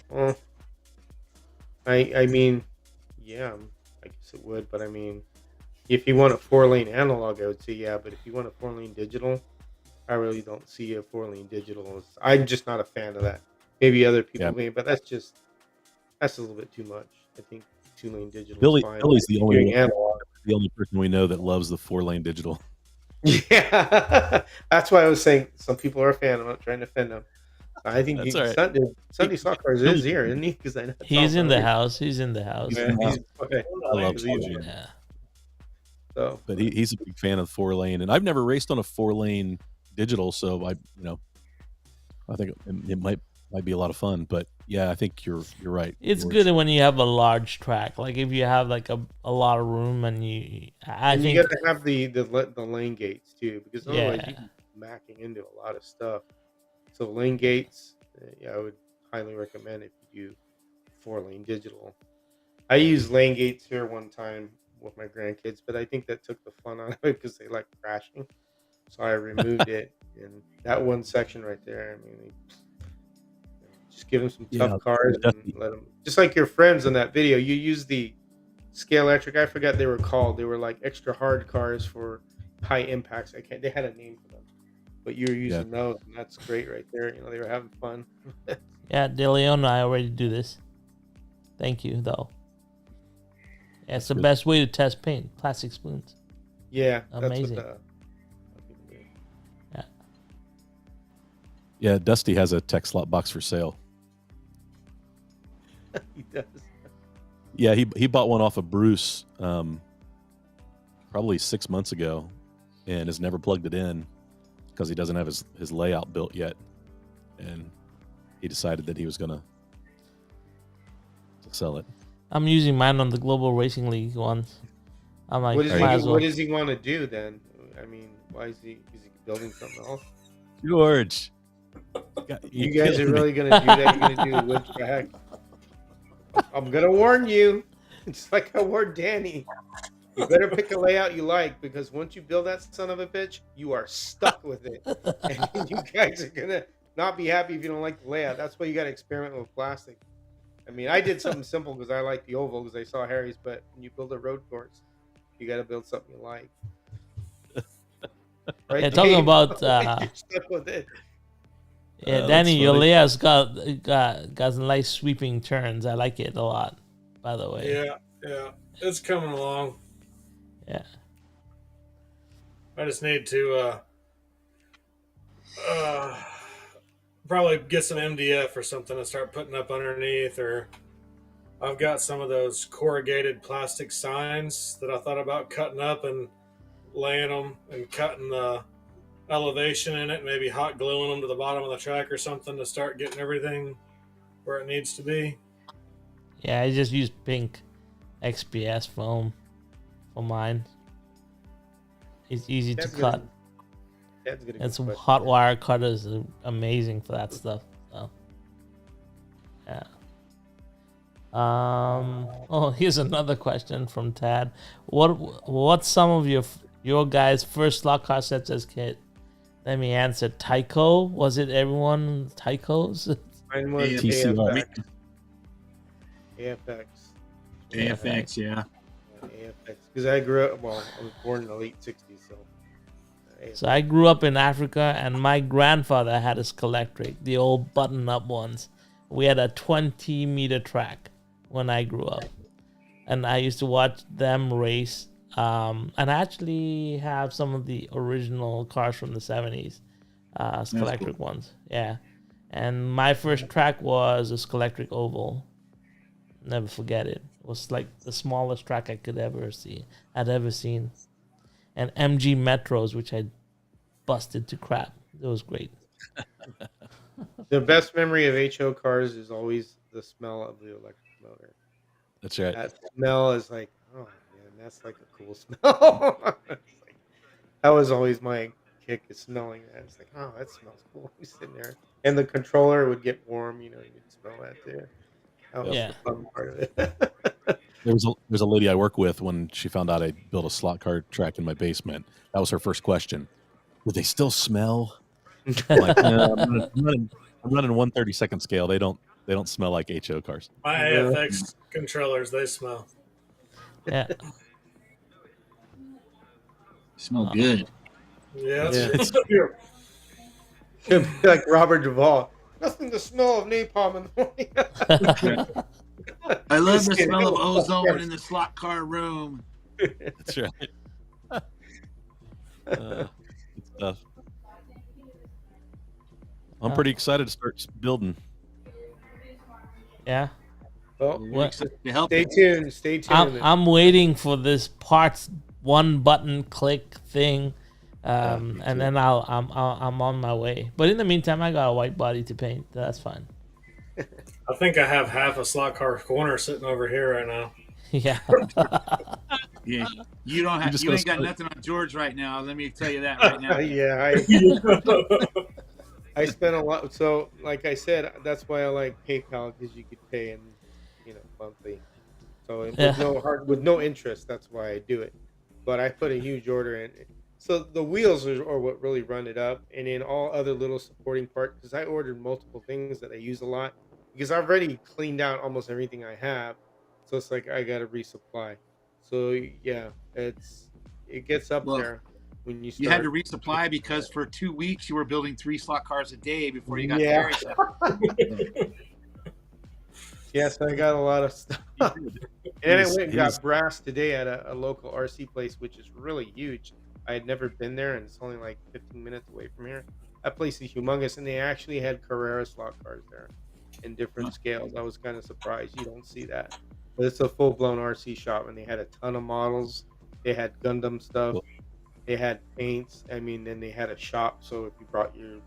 Well, I mean, yeah, I guess it would, but I mean, if you want a 4-lane analog, I would say yeah, but if you want a 4-lane digital, I really don't see a 4-lane digital. I'm just not a fan of that. Maybe other people may, but that's a little bit too much. I think 2-lane digital. Billy's the only person we know that loves the 4-lane digital. Yeah, that's why I was saying some people are a fan. I'm not trying to offend them. I think Sunday Slot Cars is here, isn't he? Because I know he's in the house. He's in the house. Yeah, I love Jim. Yeah. So, but he's a big fan of 4-lane, and I've never raced on a 4-lane digital, so I think it might be a lot of fun. But yeah, I think you're right. It's good when you have a large track, like if you have like a lot of room, and you got to have the lane gates too, because otherwise you can be macking into a lot of stuff. So lane gates, I would highly recommend if you do 4-lane digital. I used lane gates here one time with my grandkids, but I think that took the fun out of it because they like crashing. So I removed it, and that one section right there, I mean, just give them some tough cars and let them, just like your friends in that video. You use the Scale Electric. I forgot they were called. They were like extra hard cars for high impacts. They had a name for them. but you're using those, and that's great right there. They were having fun. Yeah, De Leon, I already do this. Thank you, though. Yeah, it's the best way to test paint. Plastic spoons. Yeah, amazing. That's what yeah. Yeah, Dusty has a tech slot box for sale. He does. Yeah, he bought one off of Bruce probably 6 months ago and has never plugged it in because he doesn't have his layout built yet. And he decided that he was going to sell it. I'm using mine on the Global Racing League ones. I'm like, what does he want to do then? I mean, why is he building something else? George, you guys are really gonna do that? You're gonna do the wood track? I'm gonna warn you, just like I warned Danny. You better pick a layout you like, because once you build that son of a bitch, you are stuck with it, and you guys are gonna not be happy if you don't like the layout. That's why you gotta experiment with plastic. I mean, I did something simple because I like the oval because I saw Harry's, but when you build a road course, you got to build something you like. Right? Yeah, talking about you're stuck with it. Yeah, Danny, your layout's got some nice sweeping turns. I like it a lot, by the way. Yeah, it's coming along. Yeah, I just need to probably get some MDF or something to start putting up underneath, or I've got some of those corrugated plastic signs that I thought about cutting up and laying them and cutting the elevation in it, maybe hot gluing them to the bottom of the track or something to start getting everything where it needs to be. Yeah, I just use pink XPS foam for mine. It's easy to cut. And some hot wire cutters are amazing for that stuff. So, yeah. Oh, here's another question from Tad. What's some of your guys' first slot car sets as kid? Let me answer. Tyco? Was it everyone Tycos? Mine was AFX. AFX, yeah. AFX. Because I grew up, I was born in the late 60s, so. So I grew up in Africa, and my grandfather had a Skelectric, the old button-up ones. We had a 20-meter track when I grew up, and I used to watch them race. And I actually have some of the original cars from the 70s, Skelectric ones. Yeah, and my first track was a Skelectric oval. Never forget it. It was like the smallest track I'd ever seen. And MG Metros, which I busted to crap. It was great. The best memory of HO cars is always the smell of the electric motor. That's right. That smell is like, oh man, that's like a cool smell. That was always my kick, is smelling that. It's like, oh, that smells cool. You're sitting there, and the controller would get warm. You could smell that too. That was the fun part of it. There's a lady I work with. When she found out I built a slot car track in my basement, that was her first question. Do they still smell? I'm like, I'm running 1/32 scale. They don't smell like HO cars. My AFX controllers, they smell. Yeah. Smell good. Yeah. Like Robert Duvall. Nothing to smell of napalm in the morning. I love the smell of ozone in the slot car room. That's right. Good stuff. I'm pretty excited to start building. Yeah. Well, stay tuned. Stay tuned. I'm waiting for this parts one button click thing, and then I'm on my way. But in the meantime, I got a white body to paint. That's fine. I think I have half a slot car corner sitting over here right now. Yeah. Yeah. You don't have. You ain't got nothing on George right now. Let me tell you that right now. Yeah. I spent a lot. So, like I said, that's why I like PayPal, because you could pay in, monthly. So with no interest. That's why I do it. But I put a huge order in. So the wheels are what really run it up, and in all other little supporting parts, because I ordered multiple things that I use a lot, because I've already cleaned out almost everything I have. So it's like I got to resupply. So yeah, it gets up there. when you start. You had to resupply because for 2 weeks you were building 3 slot cars a day before you got Yeah. the area. Yes, I got a lot of stuff. And then I went and got brass today at a local RC place, which is really huge. I had never been there, and it's only like 15 minutes away from here. That place is humongous, and they actually had Carrera slot cars there in different scales. I was kind of surprised. You don't see that. But it's a full-blown RC shop, and they had a ton of models. They had Gundam stuff. They had paints. I mean, then they had a shop, so if you brought your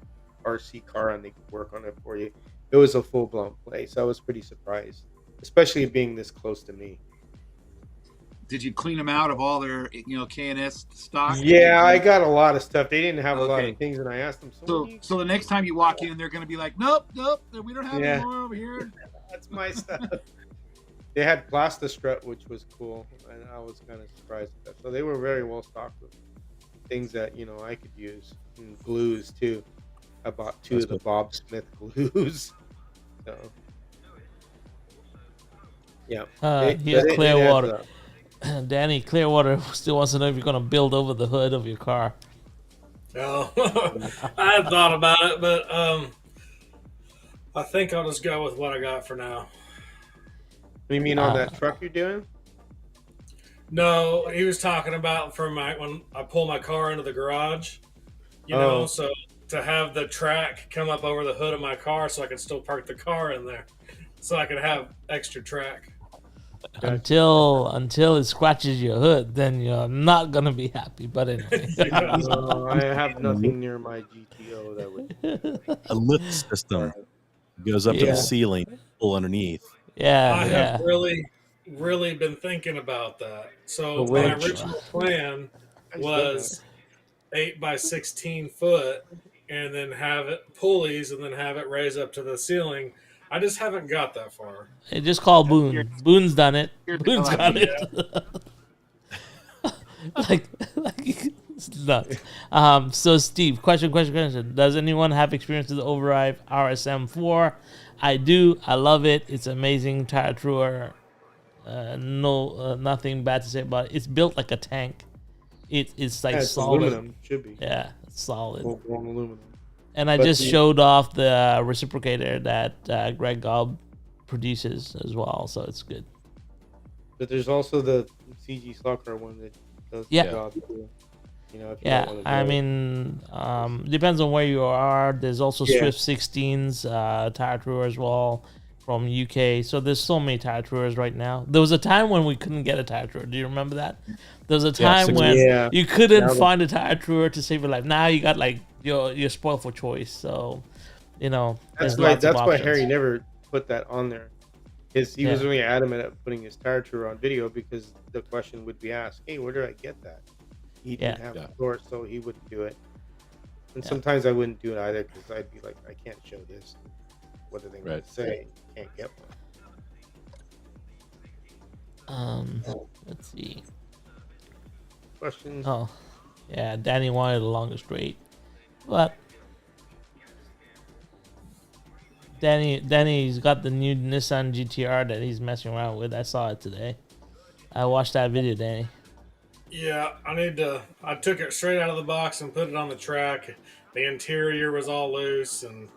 RC car and they could work on it for you. It was a full-blown place. I was pretty surprised, especially being this close to me. Did you clean them out of all their, K&S stock? Yeah, I got a lot of stuff. They didn't have a lot of things, and I asked them. So the next time you walk in, they're going to be like, nope, we don't have any more over here. That's my stuff. They had Plastistrut, which was cool, and I was kind of surprised at that. So they were very well stocked with things that I could use, and glues too. I bought 2 of the Bob Smith glues. So yeah, here's Clearwater. Danny, Clearwater still wants to know if you're going to build over the hood of your car. Oh, I had thought about it, but I think I'll just go with what I got for now. You mean on that truck you're doing? No, he was talking about when I pull my car into the garage, so to have the track come up over the hood of my car so I can still park the car in there, so I can have extra track. Until it scratches your hood, then you're not gonna be happy. But anyway, I have nothing near my GTO that would. A lift system goes up to the ceiling, pull underneath. I have really, really been thinking about that. So my original plan was 8 by 16 foot, and then have it pulleys, and then have it raise up to the ceiling. I just haven't got that far. It just called Boone. Boone's done it. Boone's got it. like it's nuts. So Steve, question. Does anyone have experience with the Overdrive RSM4? I do. I love it. It's amazing. Tire Truer. Nothing bad to say about it. It's built like a tank. It's like solid. Aluminum. Should be. Yeah, it's solid. Full-blown aluminum. And I just showed off the reciprocator that Greg Gobb produces as well, so it's good. But there's also the CG slot car one that does the job too. If you don't I mean, depends on where you are. There's also Swift 16s, Tire Truer as well from UK. So there's so many Tire Truers right now. There was a time when we couldn't get a Tire Truer. Do you remember that? There was a time when you couldn't find a Tire Truer to save your life. Now you got like you're spoiled for choice. So that's why Harry never put that on there. He was really adamant at putting his Tire Truer on video because the question would be asked, "Hey, where did I get that?" He didn't have a source, so he wouldn't do it. And sometimes I wouldn't do it either because I'd be like, "I can't show this. What are they going to say? Can't get one." Let's see. Questions? Oh, yeah. Danny wanted the longest straight, but Danny's got the new Nissan GTR that he's messing around with. I saw it today. I watched that video, Danny. Yeah, I took it straight out of the box and put it on the track. The interior was all loose, and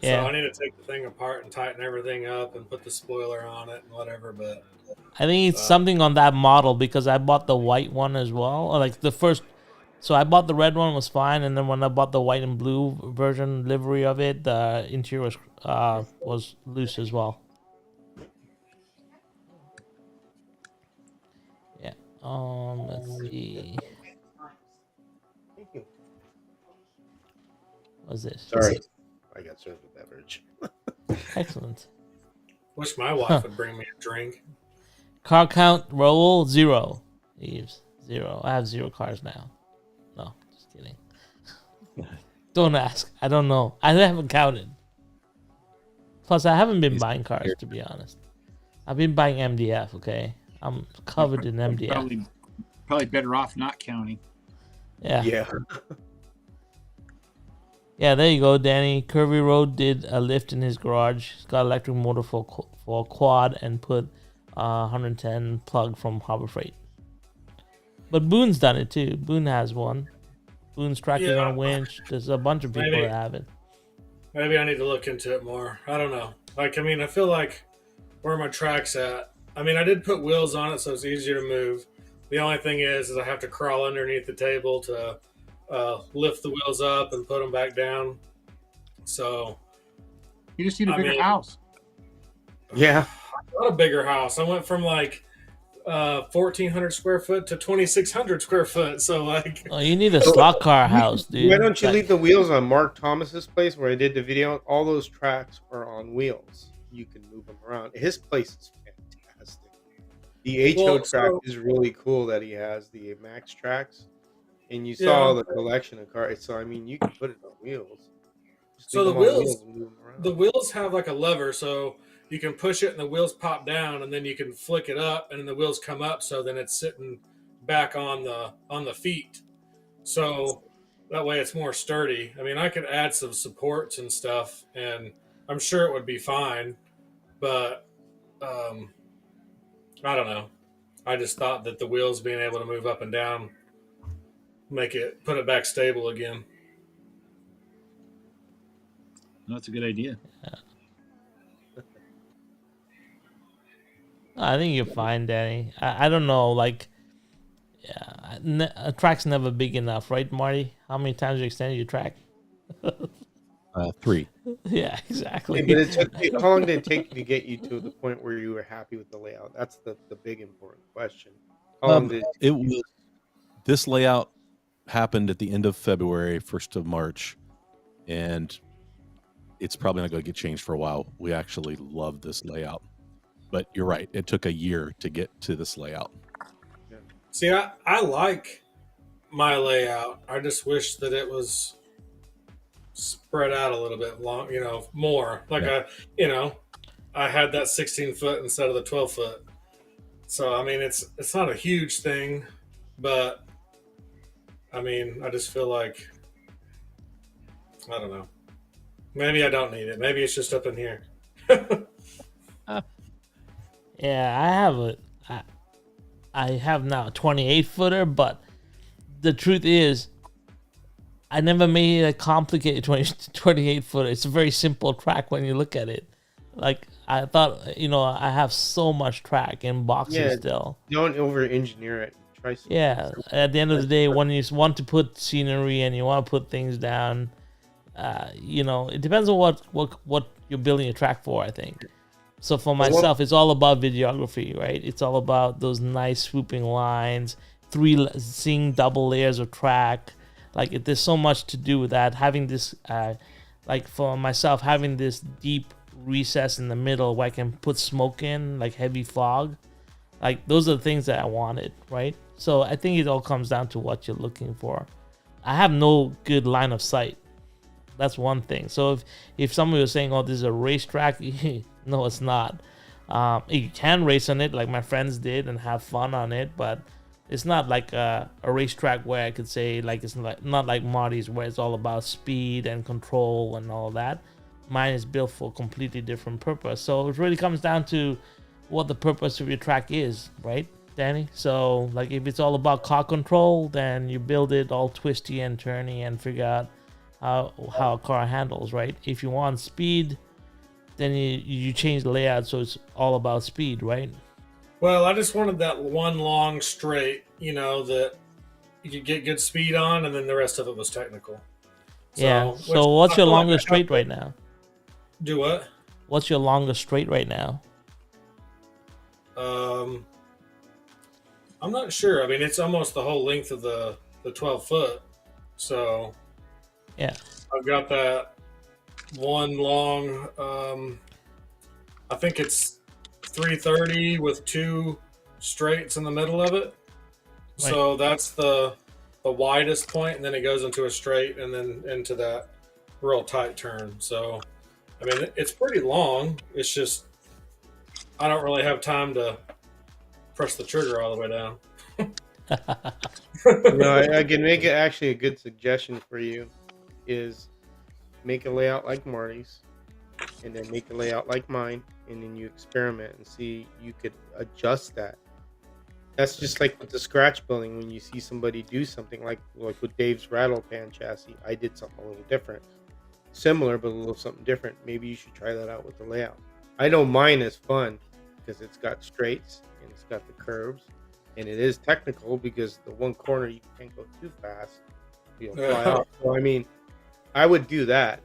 so I need to take the thing apart and tighten everything up and put the spoiler on it and whatever. But I think it's something on that model because I bought the white one as well. Like the first, so I bought the red one was fine, and then when I bought the white and blue version livery of it, the interior was loose as well. Yeah. Let's see. Thank you. What's this? Sorry, I got served a beverage. Excellent. Wish my wife would bring me a drink. Car count, Raul, 0. Eves, 0. I have 0 cars now. No, just kidding. Don't ask. I don't know. I haven't counted. Plus, I haven't been buying cars, to be honest. I've been buying MDF, okay? I'm covered in MDF. Probably better off not counting. Yeah. Yeah. Yeah, there you go, Danny. Curvy Road did a lift in his garage. He's got electric motor for a quad and put 110 plug from Harbor Freight. But Boone's done it too. Boone has one. Boone's track is on a winch. There's a bunch of people Maybe. that have it. Maybe I need to look into it more. I don't know. Like, I mean, I feel like where my track's at. I mean, I did put wheels on it, so it's easier to move. The only thing is I have to crawl underneath the table to lift the wheels up and put them back down. So You just need a bigger house. Yeah. Not a bigger house. I went from like 1,400 square foot to 2,600 square foot. So like, Oh, you need a slot car house, dude. Why don't you Like, leave the wheels on Mark Thomas's place where I did the video? All those tracks are on wheels. You can move them around. His place is fantastic. The HO track is really cool that he has the Max tracks, and you saw the collection of cars. So I mean, you can put it on wheels. Just so leave the them on wheels, and move them around. the wheels have like a lever, so you can push it and the wheels pop down, and then you can flick it up, and then the wheels come up. So then it's sitting back on the feet. So that way it's more sturdy. I mean, I could add some supports and stuff, and I'm sure it would be fine. But I don't know. I just thought that the wheels being able to move up and down put it back stable again. That's a good idea. I think you're fine, Danny. I don't know, like, a track's never big enough, right, Marty? How many times you extended your track? 3. Yeah, exactly. But it took you, how long did it take to get you to the point where you were happy with the layout? That's the big important question. How long did It was this layout happened at the end of February, 1st of March, and it's probably not going to get changed for a while. We actually love this layout. But you're right. It took a year to get to this layout. See, I like my layout. I just wish that it was spread out a little bit long, more. Like I had that 16 foot instead of the 12 foot. So I mean, it's not a huge thing, but I mean, I just feel like I don't know. Maybe I don't need it. Maybe it's just up in here. Yeah, I have now a 28 footer, but the truth is, I never made it a complicated 28 footer. It's a very simple track when you look at it. Like, I thought, I have so much track in boxes still. Don't over engineer it. Try some. Yeah, at the end of the day, when you want to put scenery and you want to put things down, it depends on what you're building a track for, I think. So for myself, it's all about videography, right? It's all about those nice swooping lines, seeing double layers of track. Like, there's so much to do with that. Having this, like for myself, having this deep recess in the middle where I can put smoke in, like heavy fog. Like, those are the things that I wanted, right? So I think it all comes down to what you're looking for. I have no good line of sight. That's one thing. So if somebody was saying, "Oh, this is a racetrack," no, it's not. You can race on it, like my friends did, and have fun on it, but it's not like a racetrack where I could say, like, it's not like Marty's, where it's all about speed and control and all that. Mine is built for a completely different purpose. So it really comes down to what the purpose of your track is, right, Danny? So, like, if it's all about car control, then you build it all twisty and turny and figure out how a car handles, right? If you want speed, then you change the layout so it's all about speed, right? Well, I just wanted that one long straight, that you could get good speed on, and then the rest of it was technical. So what's your longest straight right now? Do what? What's your longest straight right now? I'm not sure. I mean, it's almost the whole length of the 12 foot. So yeah, I've got that one long, I think it's 330 with 2 straights in the middle of it. Right. So that's the widest point, and then it goes into a straight and then into that real tight turn. So, I mean, it's pretty long. It's just I don't really have time to press the trigger all the way down. I can make it actually a good suggestion for you is make a layout like Marty's, and then make a layout like mine, and then you experiment and see you could adjust that That's just like with the scratch building. When you see somebody do something like with Dave's rattle pan chassis, I did something a little different, similar but a little something different. Maybe you should try that out with the layout. I know mine is fun because it's got straights and it's got the curves, and it is technical because the one corner you can't go too fast, you'll fly off. So I mean, I would do that,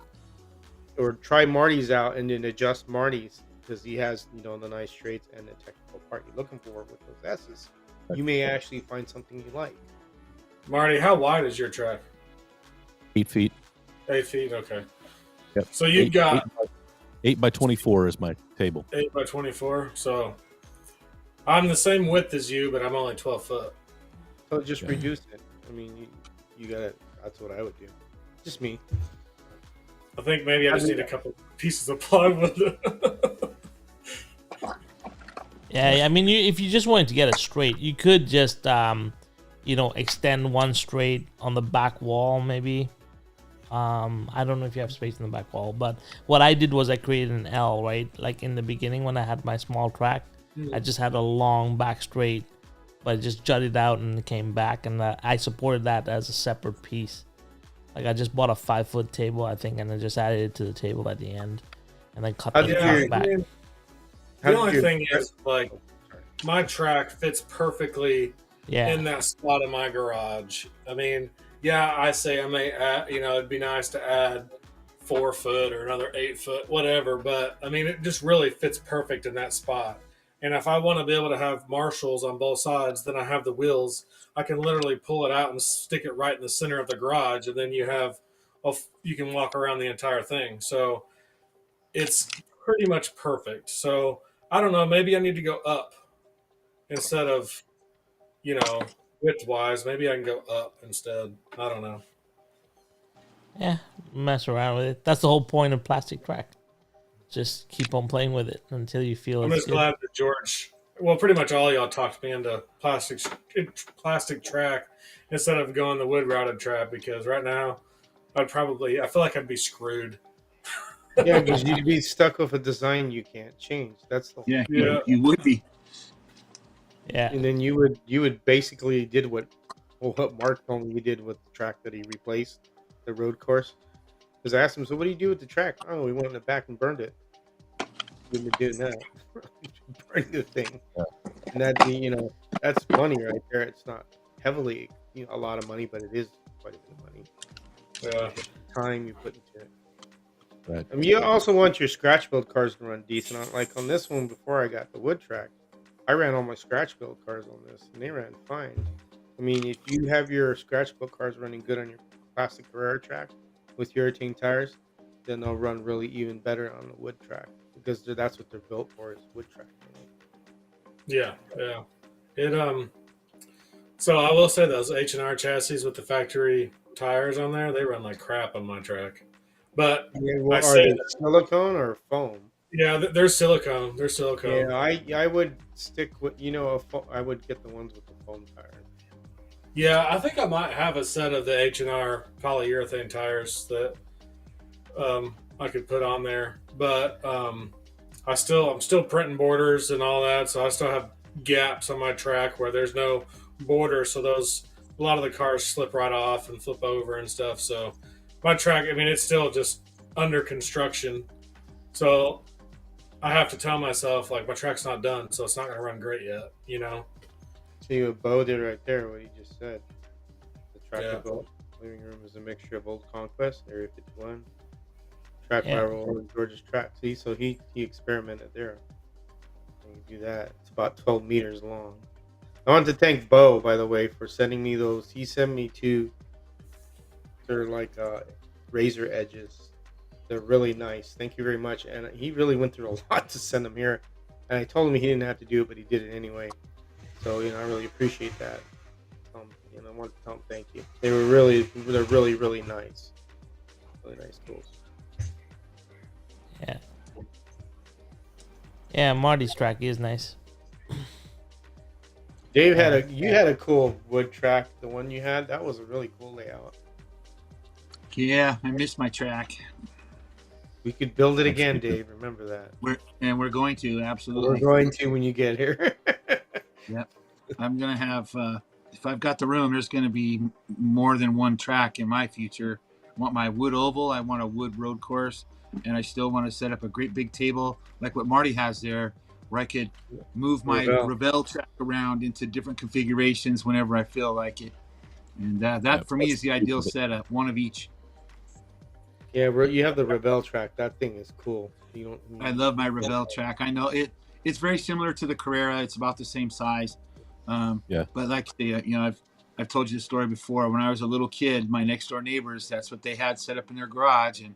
or try Marty's out and then adjust Marty's because he has the nice straights and the technical part you're looking for with those S's. You may actually find something you like. Marty, how wide is your track? 8 feet. 8 feet, okay. Yep. So you've got 8 by 24 is my table. 8 by 24. So I'm the same width as you, but I'm only 12 foot. So just reduce it. I mean, you gotta. That's what I would do. Just me. I think maybe I just need a couple pieces of plywood. Yeah, I mean, if you just wanted to get it straight, you could just, extend one straight on the back wall, maybe. I don't know if you have space in the back wall, but what I did was I created an L, right? Like in the beginning when I had my small track, I just had a long back straight, but it just jutted out and it came back, and I supported that as a separate piece. Like I just bought a 5-foot table, I think, and then just added it to the table at the end, and then cut the track back. The only thing is, like, my track fits perfectly in that spot of my garage. I mean, yeah, I say I may add, it'd be nice to add 4 foot or another 8 foot, whatever. But I mean, it just really fits perfect in that spot. And if I want to be able to have marshals on both sides, then I have the wheels. I can literally pull it out and stick it right in the center of the garage, and then you can walk around the entire thing. So it's pretty much perfect. So I don't know. Maybe I need to go up instead of, width-wise. Maybe I can go up instead. I don't know. Yeah, mess around with it. That's the whole point of plastic track. Just keep on playing with it until you feel I'm just glad that George, well, pretty much all y'all talked me into plastic track instead of going the wood routed track, because right now I feel like I'd be screwed. Yeah, because you'd be stuck with a design you can't change. That's the whole you would be. Yeah. And then you would basically did what Mark told me he did with the track that he replaced, the road course. Because I asked him, so what do you do with the track? Oh, we went in the back and burned it. We've been doing that. Burning the thing. Yeah. And that, that's money right there. It's not heavily a lot of money, but it is quite a bit of money. Yeah. The time you put into it. Right. I mean, you also want your scratch build cars to run decent. Like on this one, before I got the wood track, I ran all my scratch build cars on this, and they ran fine. I mean, if you have your scratch build cars running good on your plastic Carrera track with urethane tires, then they'll run really even better on the wood track, because that's what they're built for, is wood track. Yeah. It So I will say those H&R chassis with the factory tires on there, they run like crap on my track. But Are they silicone or foam? Yeah, they're silicone. They're silicone. Yeah, I would stick with I would get the ones with the foam tires. Yeah, I think I might have a set of the H&R polyurethane tires that I could put on there, but I'm still printing borders and all that, so I still have gaps on my track where there's no border, so a lot of the cars slip right off and flip over and stuff. So my track, I mean, it's still just under construction, so I have to tell myself, like, my track's not done, so it's not going to run great yet, See what Bo did right there, what he just said. The track living room is a mixture of Old Conquest, Area 51, track by roll, and George's track. See, so he experimented there. When you do that, it's about 12 meters long. I want to thank Bo, by the way, for sending me those. He sent me two. They're like razor edges. They're really nice. Thank you very much. And he really went through a lot to send them here. And I told him he didn't have to do it, but he did it anyway. So, I really appreciate that. I want to tell him thank you. They're really, really nice. Really nice tools. Yeah. Yeah, Marty's track is nice. Dave you had a cool wood track. The one you had, that was a really cool layout. Yeah, I missed my track. We could build it again, Dave. Remember that. We're going to, absolutely. We're going to when you get here. Yep. I'm gonna have if I've got the room, there's gonna be more than one track in my future. I want my wood oval. I want a wood road course, and I still want to set up a great big table like what Marty has there, where I could move my Revving track around into different configurations whenever I feel like it. And that for me is the ideal setup, one of each. Yeah, you have the Revving track. That thing is cool. I love my Revving track. I know it's very similar to the Carrera. It's about the same size. But like I've told you the story before. When I was a little kid, my next door neighbors, that's what they had set up in their garage, and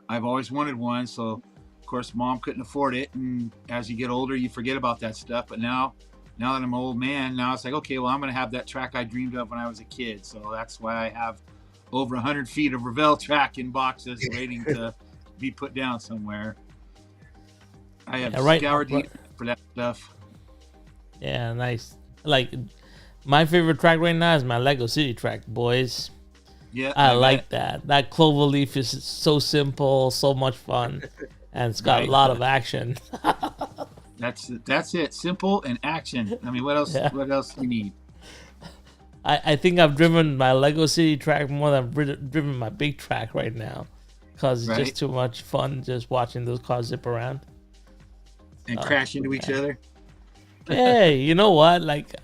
I've always wanted one. So of course Mom couldn't afford it, and as you get older you forget about that stuff. But now that I'm an old man, now it's like, okay, well, I'm going to have that track I dreamed of when I was a kid. So that's why I have over 100 feet of Revving track in boxes waiting to be put down somewhere. I have scoured for that stuff. Yeah, nice. Like, my favorite track right now is my Lego City track, boys. Yeah, I like that. That Cloverleaf is so simple, so much fun, and it's got a lot of action. That's it. Simple and action. I mean, what else? Yeah. What else do you need? I think I've driven my Lego City track more than I've driven my big track right now, because it's just too much fun just watching those cars zip around and crash into each other. Hey, you know what? Like,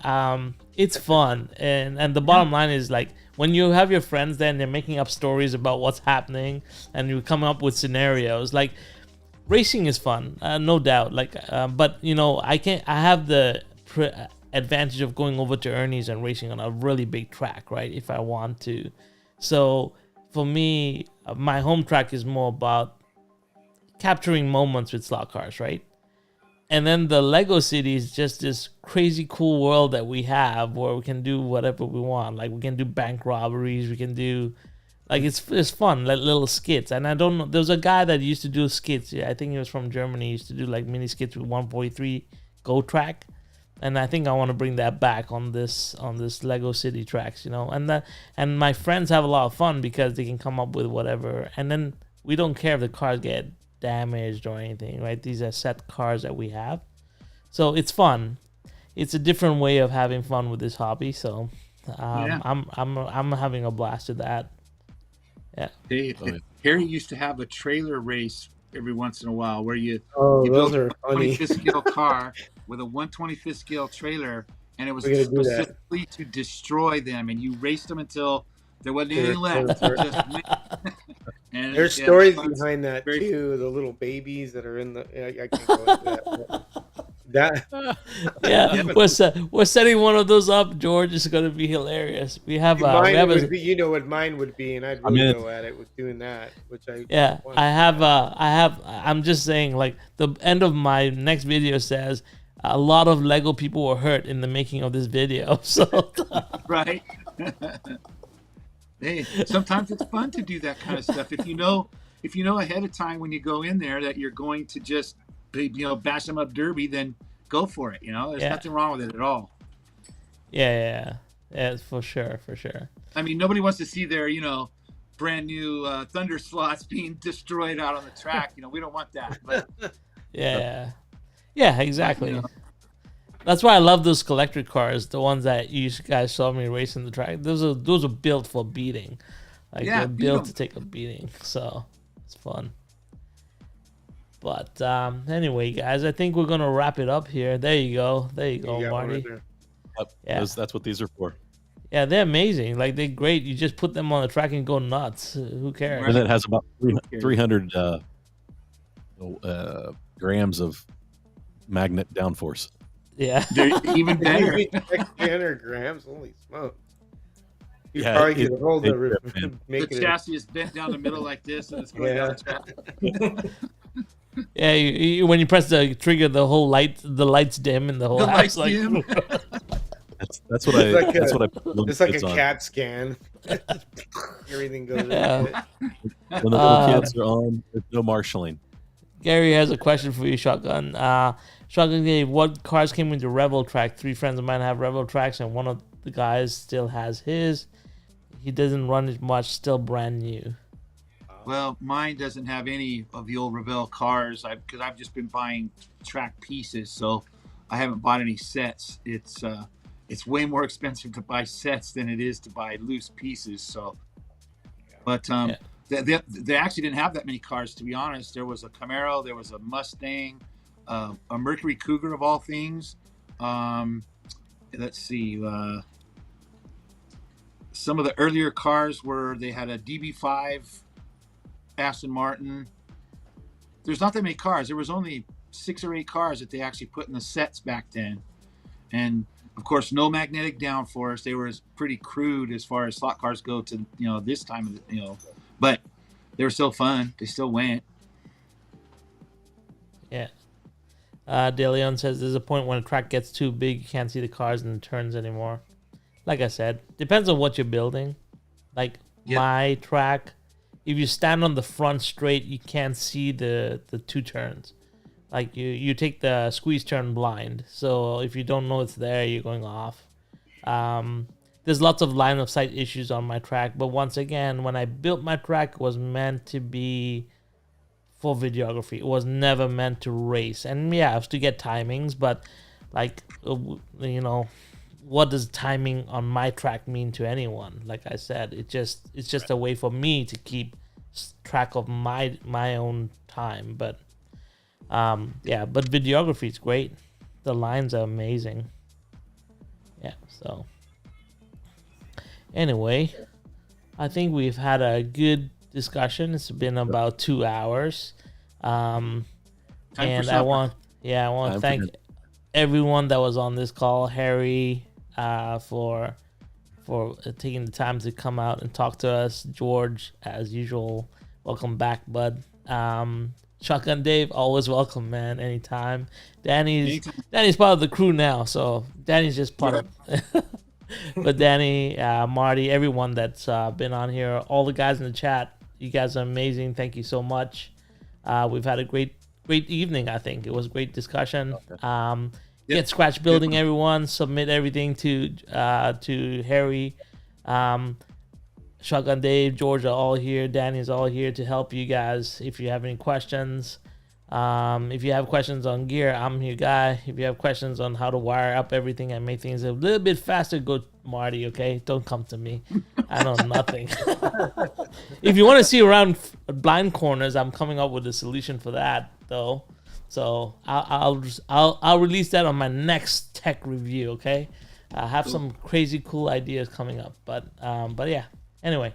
it's fun, and the bottom line is, like, when you have your friends there and they're making up stories about what's happening, and you come up with scenarios, like. Racing is fun, no doubt. Like, but I have the advantage of going over to Ernie's and racing on a really big track, right? If I want to. So for me, my home track is more about capturing moments with slot cars, right? And then the Lego City is just this crazy cool world that we have where we can do whatever we want. Like, we can do bank robberies, we can do. Like, it's fun, like little skits. And I don't know, there was a guy that used to do skits. I think he was from Germany. He used to do like mini skits with 143 Go track. And I think I want to bring that back on this Lego City tracks, And my friends have a lot of fun because they can come up with whatever. And then we don't care if the cars get damaged or anything, right? These are set cars that we have. So it's fun. It's a different way of having fun with this hobby. So I'm having a blast with that. Yeah. Harry used to have a trailer race every once in a while where you those built are a funny. 125th scale car with a 125th scale trailer, and it was specifically to destroy them, and you raced them until there wasn't anything left. And there's stories behind that too. The little babies that are in the. I can't go into that. We're setting one of those up, George. It's going to be hilarious. We have what mine would be, and I'd really go at it with doing that, which I'm just saying, like, the end of my next video says a lot of Lego people were hurt in the making of this video. So right. Hey, sometimes it's fun to do that kind of stuff. If you know ahead of time when you go in there that you're going to just bash them up derby, then go for it. There's nothing wrong with it at all. Yeah, for sure. I mean, nobody wants to see their brand new Thunder slots being destroyed out on the track. We don't want that. But yeah, exactly. That's why I love those collector cars, the ones that you guys saw me racing the track. Those are built for beating. Like, they're built to take a beating. So it's fun. But anyway, guys, I think we're gonna wrap it up here. There you go, Marty. Yep, that's what these are for. Yeah, they're amazing. Like, they're great. You just put them on the track and go nuts. Who cares? And it has about 300 grams of magnet downforce. Yeah, they're even better. 300 grams. Holy smoke! You probably could hold the chassis is bent down the middle like this, and it's going down the track. Yeah, when you press the trigger, the lights dim and the whole house like. That's what I. It's like a CAT scan. Everything goes. Yeah. When the little kids are on, there's no marshalling. Gary has a question for you, Shotgun. Shotgun Dave, what cars came with the Revving track? 3 friends of mine have Revving tracks, and one of the guys still has his. He doesn't run it much, still brand new. Well, mine doesn't have any of the old Revving cars because I've just been buying track pieces, so I haven't bought any sets. It's it's way more expensive to buy sets than it is to buy loose pieces. So, but they actually didn't have that many cars, to be honest. There was a Camaro, there was a Mustang, a Mercury Cougar of all things. Let's see. Some of the earlier cars they had a DB5 Aston Martin. There's not that many cars. There was only 6 or 8 cars that they actually put in the sets back then. And of course, no magnetic downforce. They were pretty crude as far as slot cars go to, this time of the, but they were still fun. They still went. Yeah. De Leon says there's a point when a track gets too big, you can't see the cars in the turns anymore. Like I said, depends on what you're building. Like my track, if you stand on the front straight, you can't see the 2 turns. Like you take the squeeze turn blind. So if you don't know it's there, you're going off. There's lots of line of sight issues on my track. But once again, when I built my track, it was meant to be for videography. It was never meant to race. And yeah, it was to get timings. But like, what does timing on my track mean to anyone? Like I said, it's just a way for me to keep track of my own time. But but videography is great. The lines are amazing. Yeah, so anyway, I think we've had a good discussion. It's been about 2 hours. And I want to thank everyone that was on this call. Harry, for taking the time to come out and talk to us. George, as usual, welcome back, bud. Shotgun Dave, always welcome, man. Anytime. Danny's part of the crew now, so Danny's just part of. But Danny, Marty, everyone that's been on here, all the guys in the chat, you guys are amazing. Thank you so much. We've had a great evening. I think it was a great discussion. Get scratch building, everyone. Submit everything to Harry. Shotgun Dave, George are all here. Danny's all here to help you guys if you have any questions. If you have questions on gear, I'm your guy. If you have questions on how to wire up everything and make things a little bit faster, go Marty, okay? Don't come to me. I know nothing. If you want to see around blind corners, I'm coming up with a solution for that, though. So I'll release that on my next tech review, okay? I have some crazy cool ideas coming up, but yeah. Anyway,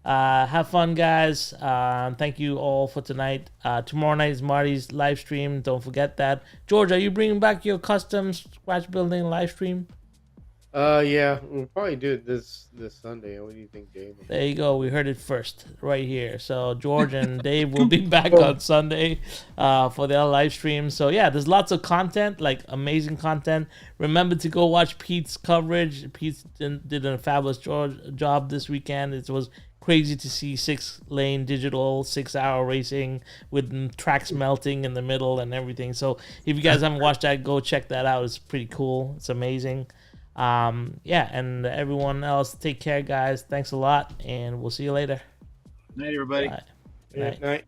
have fun, guys. Thank you all for tonight. Tomorrow night is Marty's live stream. Don't forget that. George, are you bringing back your custom scratch building live stream? Yeah, we'll probably do it this Sunday. What do you think, Dave? There you go. We heard it first right here. So George and Dave will be back on Sunday for their live stream. So yeah, there's lots of content, like amazing content. Remember to go watch Pete's coverage. Pete did a fabulous job this weekend. It was crazy to see 6-lane digital 6-hour racing with tracks melting in the middle and everything. So if you guys haven't watched that, go check that out. It's pretty cool. It's amazing. And everyone else, take care, guys. Thanks a lot, and we'll see you later. Night, everybody. Bye. Night.